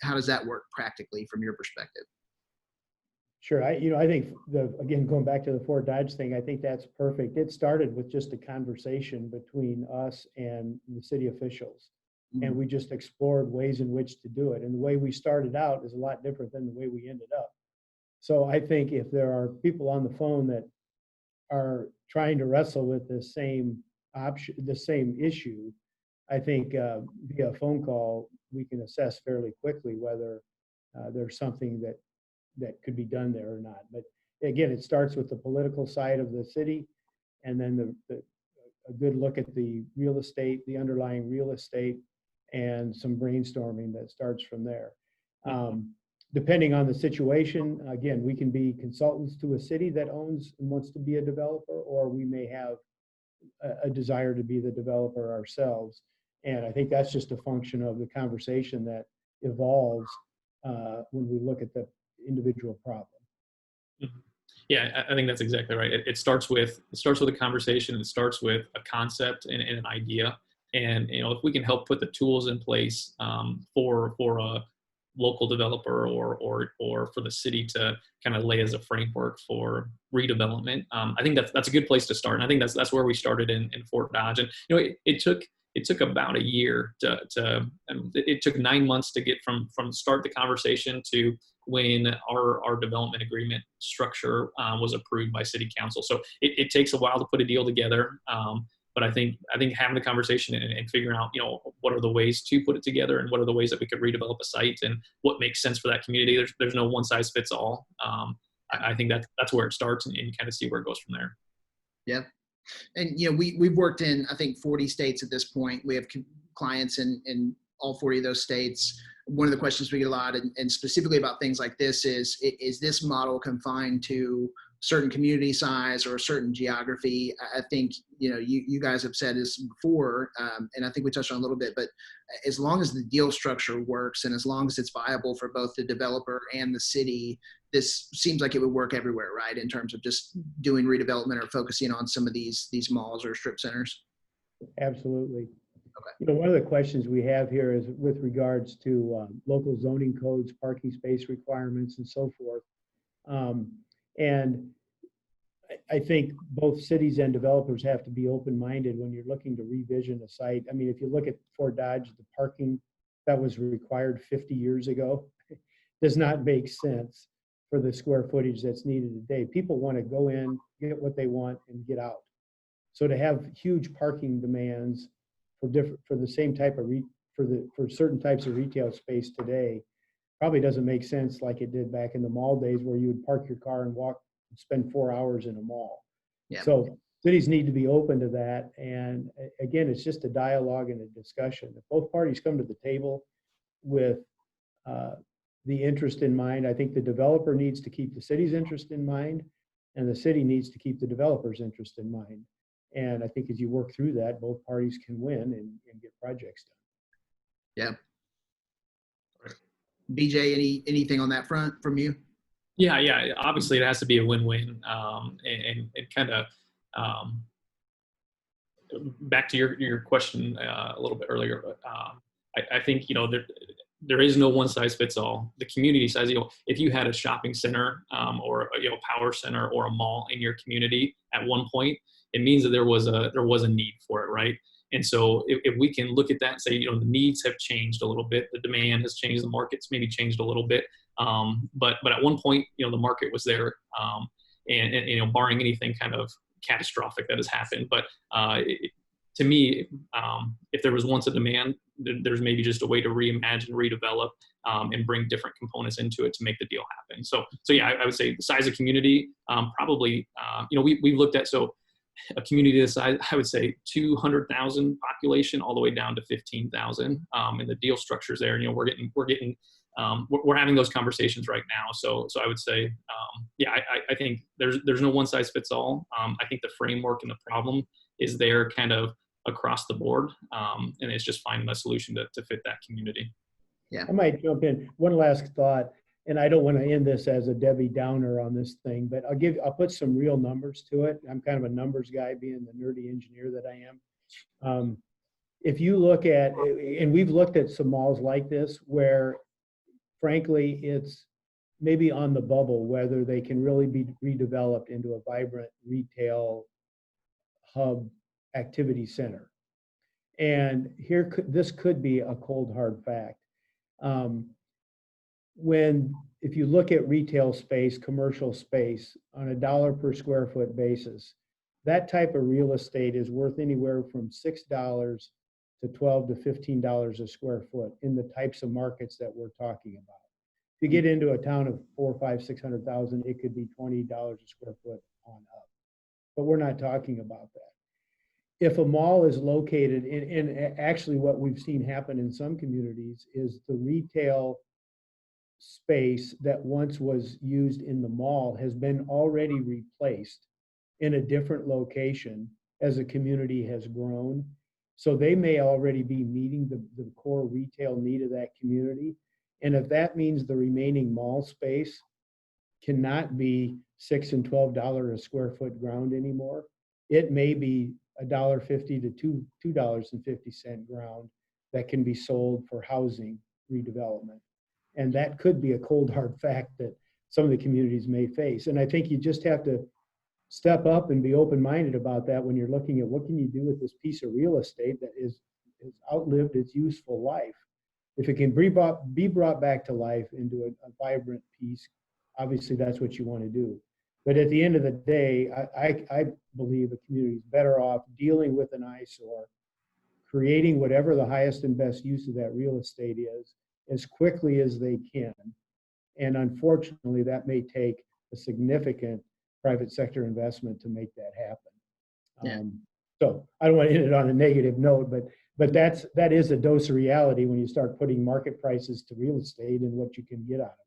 How does that work practically from your perspective? Sure. I think again, going back to the Fort Dodge thing, I think that's perfect. It started with just a conversation between us and the city officials. and we just explored ways in which to do it. And the way we started out is a lot different than the way we ended up. So I think if there are people on the phone that are trying to wrestle with the same option, the same issue, I think via phone call, we can assess fairly quickly whether there's something that could be done there or not. But again, it starts with the political side of the city, and then a good look at the real estate, the underlying real estate, and some brainstorming that starts from there. Depending on the situation, again, we can be consultants to a city that owns and wants to be a developer, or we may have a desire to be the developer ourselves. And I think that's just a function of the conversation that evolves when we look at the individual problem. Yeah, I think that's exactly right. It starts with a conversation. It starts with a concept and an idea. And if we can help put the tools in place for a local developer or for the city to kind of lay as a framework for redevelopment, I think that's a good place to start. And I think that's where we started in Fort Dodge. And it took about a year it took 9 months to get from start the conversation to when our development agreement structure was approved by city council. So it takes a while to put a deal together. But I think having the conversation and figuring out, what are the ways to put it together and what are the ways that we could redevelop a site and what makes sense for that community. There's no one size fits all. I think that's where it starts, and you kind of see where it goes from there. Yep. And, we've worked in, I think, 40 states at this point. We have clients in all 40 of those states. One of the questions we get a lot, and specifically about things like this, is this model confined to certain community size or a certain geography? I think, you guys have said this before, and I think we touched on a little bit, but as long as the deal structure works and as long as it's viable for both the developer and the city, this seems like it would work everywhere, right? In terms of just doing redevelopment or focusing on some of these malls or strip centers. Absolutely. Okay. One of the questions we have here is with regards to local zoning codes, parking space requirements, and so forth. And I think both cities and developers have to be open-minded when you're looking to revision a site. I mean, if you look at Fort Dodge, the parking that was required 50 years ago does not make sense for the square footage that's needed today. People want to go in, get what they want, and get out. So to have huge parking demands for the same type of for certain types of retail space today probably doesn't make sense like it did back in the mall days, where you would park your car and walk, spend 4 hours in a mall. Yeah. So cities need to be open to that. And again, it's just a dialogue and a discussion. If both parties come to the table with the interest in mind, I think the developer needs to keep the city's interest in mind, and the city needs to keep the developer's interest in mind. And I think as you work through that, both parties can win and get projects done. Yeah. BJ, anything on that front from you? Yeah. Obviously, it has to be a win-win. And kind of back to your question a little bit earlier. But I think there is no one size fits all. The community size, if you had a shopping center or a power center or a mall in your community at one point, it means that there was a need for it, right? And so if we can look at that and say, the needs have changed a little bit, the demand has changed, the market's maybe changed a little bit, but at one point, the market was there, and barring anything kind of catastrophic that has happened. But to me, if there was once a demand, there's maybe just a way to reimagine, redevelop, and bring different components into it to make the deal happen. So yeah, I would say the size of community, probably, we've looked at, so a community this size, I would say 200,000 population all the way down to 15,000, and the deal structures there. We're having those conversations right now. So I would say, I think there's no one size fits all. I think the framework and the problem is there kind of across the board, and it's just finding a solution to fit that community. Yeah, I might jump in. One last thought, and I don't want to end this as a Debbie Downer on this thing, but I'll put some real numbers to it. I'm kind of a numbers guy, being the nerdy engineer that I am. If you look at, and we've looked at some malls like this where, frankly, it's maybe on the bubble whether they can really be redeveloped into a vibrant retail hub activity center. And this could be a cold, hard fact. If you look at retail space, commercial space on a dollar per square foot basis, that type of real estate is worth anywhere from $6 to $12 to $15 a square foot in the types of markets that we're talking about. If you get into a town of 4, 5, 600,000, it could be $20 a square foot on up. But we're not talking about that. If a mall is located and actually what we've seen happen in some communities is the retail space that once was used in the mall has been already replaced in a different location as a community has grown. So they may already be meeting the core retail need of that community. And if that means the remaining mall space cannot be $6 and $12 a square foot ground anymore, it may be $1.50 to $2.50 ground that can be sold for housing redevelopment. And that could be a cold, hard fact that some of the communities may face. And I think you just have to step up and be open-minded about that when you're looking at what can you do with this piece of real estate that is outlived its useful life. If it can be brought back to life into a vibrant piece, obviously that's what you want to do. But at the end of the day, I believe a community is better off dealing with an eyesore, creating whatever the highest and best use of that real estate is as quickly as they can. And unfortunately, that may take a significant private sector investment to make that happen. Yeah. So I don't want to end it on a negative note, but that is a dose of reality when you start putting market prices to real estate and what you can get out of it.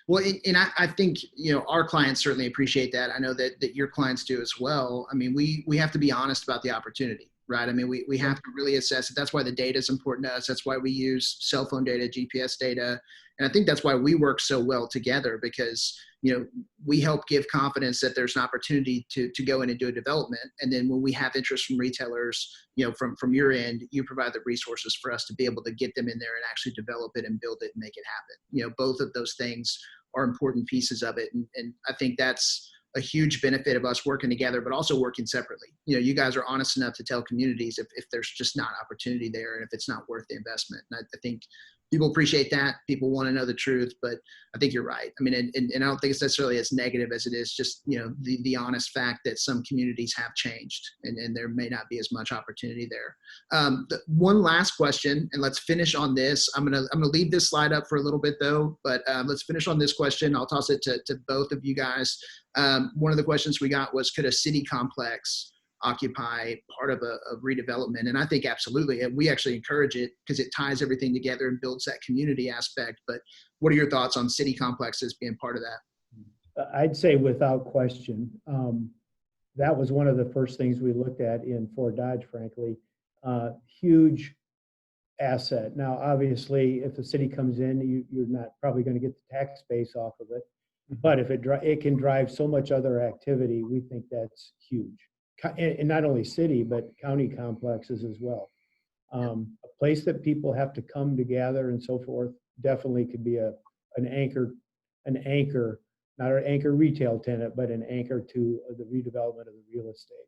Well, and I think, our clients certainly appreciate that. I know that your clients do as well. I mean, we have to be honest about the opportunity, right? I mean, we have to really assess it. That's why the data is important to us. That's why we use cell phone data, GPS data. And I think that's why we work so well together, because, we help give confidence that there's an opportunity to go in and do a development. And then when we have interest from retailers, from your end, you provide the resources for us to be able to get them in there and actually develop it and build it and make it happen. Both of those things are important pieces of it. And I think that's a huge benefit of us working together, but also working separately. You guys are honest enough to tell communities if there's just not opportunity there and if it's not worth the investment. And I think people appreciate that. People want to know the truth, but I think you're right. I mean, and I don't think it's necessarily as negative as it is just, the honest fact that some communities have changed and there may not be as much opportunity there. One last question, and let's finish on this. I'm gonna leave this slide up for a little bit though, but let's finish on this question. I'll toss it to both of you guys. One of the questions we got was, could a city complex occupy part of a redevelopment? And I think absolutely. And we actually encourage it because it ties everything together and builds that community aspect. But what are your thoughts on city complexes being part of that? I'd say without question. That was one of the first things we looked at in Fort Dodge, frankly. Huge asset. Now, obviously, if the city comes in, you're not probably going to get the tax base off of it. But if it can drive so much other activity, we think that's huge. And not only city, but county complexes as well. A place that people have to come together and so forth definitely could be an anchor, not an anchor retail tenant, but an anchor to the redevelopment of the real estate.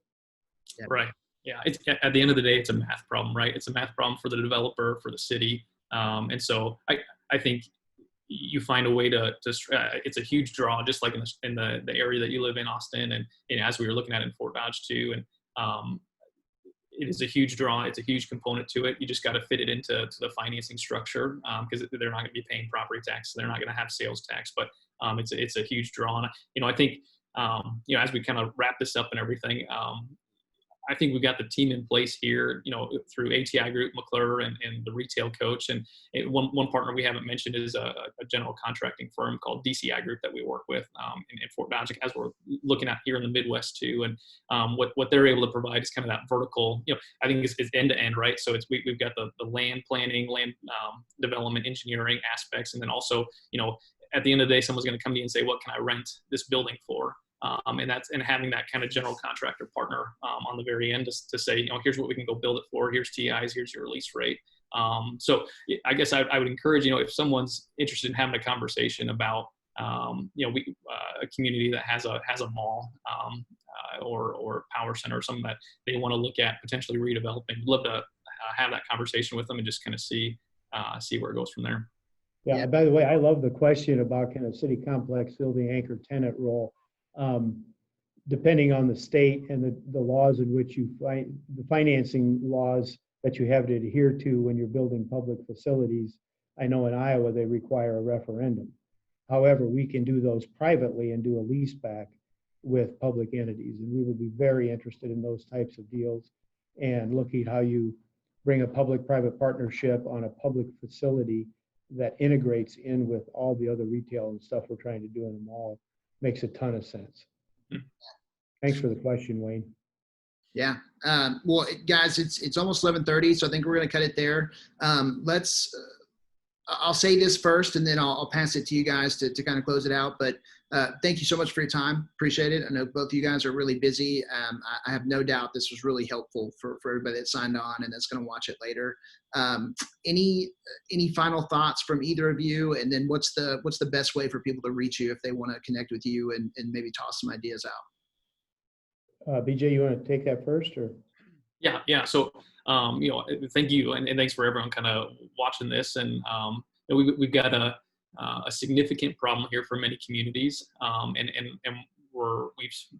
Yeah. Right. Yeah. It's, at the end of the day, it's a math problem, right? It's a math problem for the developer, for the city. And so I think you find a way to it's a huge draw, just like in the area that you live in, Austin, and as we were looking at in Fort Dodge too. And it is a huge draw. It's a huge component to it. You just got to fit it into the financing structure, because they're not going to be paying property tax. So they're not going to have sales tax, but it's a huge draw. And, I think, as we kind of wrap this up and everything, I think we've got the team in place here, through ATI Group, McClure, and the retail coach. And one partner we haven't mentioned is a general contracting firm called DCI Group that we work with in Fort Dodge, as we're looking at here in the Midwest too. And what they're able to provide is kind of that vertical, I think it's end to end, right? So we've got the land planning, land development, engineering aspects. And then also, at the end of the day, someone's going to come to you and say, what can I rent this building for? And having that kind of general contractor partner on the very end to say, here's what we can go build it for. Here's TIs. Here's your release rate. So I guess I would encourage, if someone's interested in having a conversation about, a community that has a mall or power center or something that they want to look at potentially redeveloping, we'd love to have that conversation with them and just kind of see where it goes from there. Yeah, Yeah. by the way, I love the question about kind of city complex building anchor tenant role. Depending on the state and the laws in which you find the financing laws that you have to adhere to when you're building public facilities. I know in Iowa, they require a referendum. However, we can do those privately and do a lease back with public entities. And we would be very interested in those types of deals and looking at how you bring a public-private partnership on a public facility that integrates in with all the other retail and stuff we're trying to do in the mall. Makes a ton of sense. Thanks for the question, Wayne. Yeah. Well, guys, it's almost 11:30, so I think we're going to cut it there. I'll say this first, and then I'll pass it to you guys to kind of close it out. But thank you so much for your time. Appreciate it. I know both of you guys are really busy. I have no doubt this was really helpful for everybody that signed on and that's going to watch it later. Any final thoughts from either of you? And then what's the best way for people to reach you if they want to connect with you and maybe toss some ideas out? BJ, you want to take that first, or? Yeah. So, thank you, and thanks for everyone kind of watching this. And we've got a significant problem here for many communities, and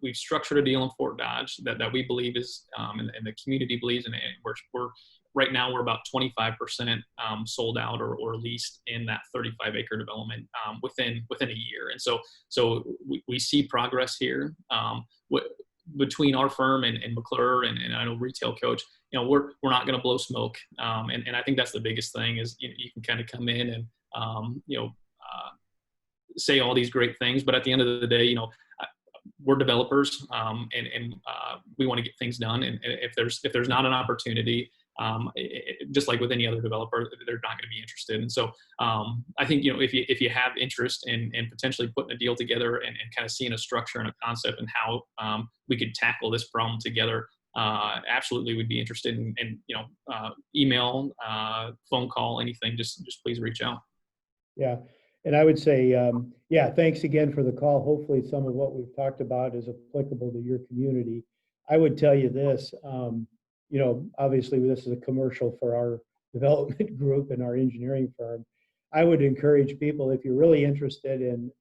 we've structured a deal in Fort Dodge that we believe is, and the community believes, and we're right now we're about 25% sold out or leased in that 35-acre development within a year. And so we see progress here. Between our firm and McClure and I know Retail Coach, we're not going to blow smoke. And I think that's the biggest thing is you can kind of come in and, say all these great things, but at the end of the day, we're developers and we want to get things done. And if there's not an opportunity, just like with any other developer, they're not going to be interested. And so I think, if you have interest in potentially putting a deal together and kind of seeing a structure and a concept and how we could tackle this problem together, absolutely would be interested in email, phone call, anything, just please reach out. Yeah. And I would say, thanks again for the call. Hopefully some of what we've talked about is applicable to your community. I would tell you this, obviously this is a commercial for our development group and our engineering firm. I would encourage people, if you're really interested in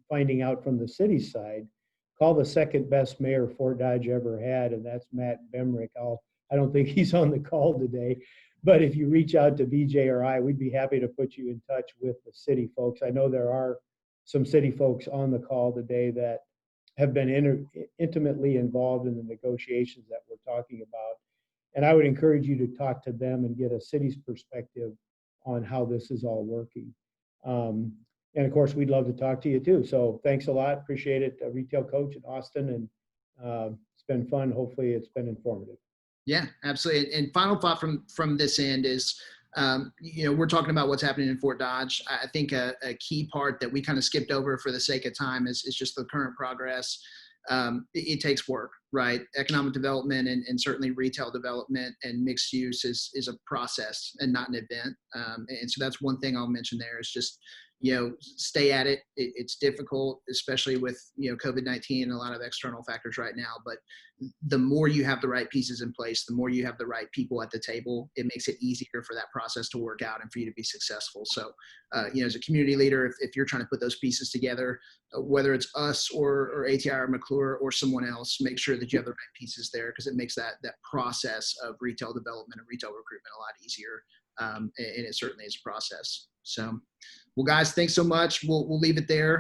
finding out from the city side, call the second best mayor Fort Dodge ever had, and that's Matt Bemrick. I don't think he's on the call today, but if you reach out to BJ or I, we'd be happy to put you in touch with the city folks. I know there are some city folks on the call today that have been intimately involved in the negotiations that we're talking about. And I would encourage you to talk to them and get a city's perspective on how this is all working. And of course, we'd love to talk to you too. So thanks a lot. Appreciate it. Retail Coach in Austin. And it's been fun. Hopefully it's been informative. Yeah, absolutely. And final thought from this end is, we're talking about what's happening in Fort Dodge. I think a key part that we kind of skipped over for the sake of time is just the current progress. It takes work, right? Economic development and certainly retail development and mixed use is a process and not an event. And so that's one thing I'll mention there is just, stay at it. It's difficult, especially with, COVID-19 and a lot of external factors right now. But the more you have the right pieces in place, the more you have the right people at the table, it makes it easier for that process to work out and for you to be successful. So, as a community leader, if you're trying to put those pieces together, whether it's us or ATI or McClure or someone else, make sure that you have the right pieces there because it makes that process of retail development and retail recruitment a lot easier. And it certainly is a process. So, well, guys, thanks so much. We'll leave it there.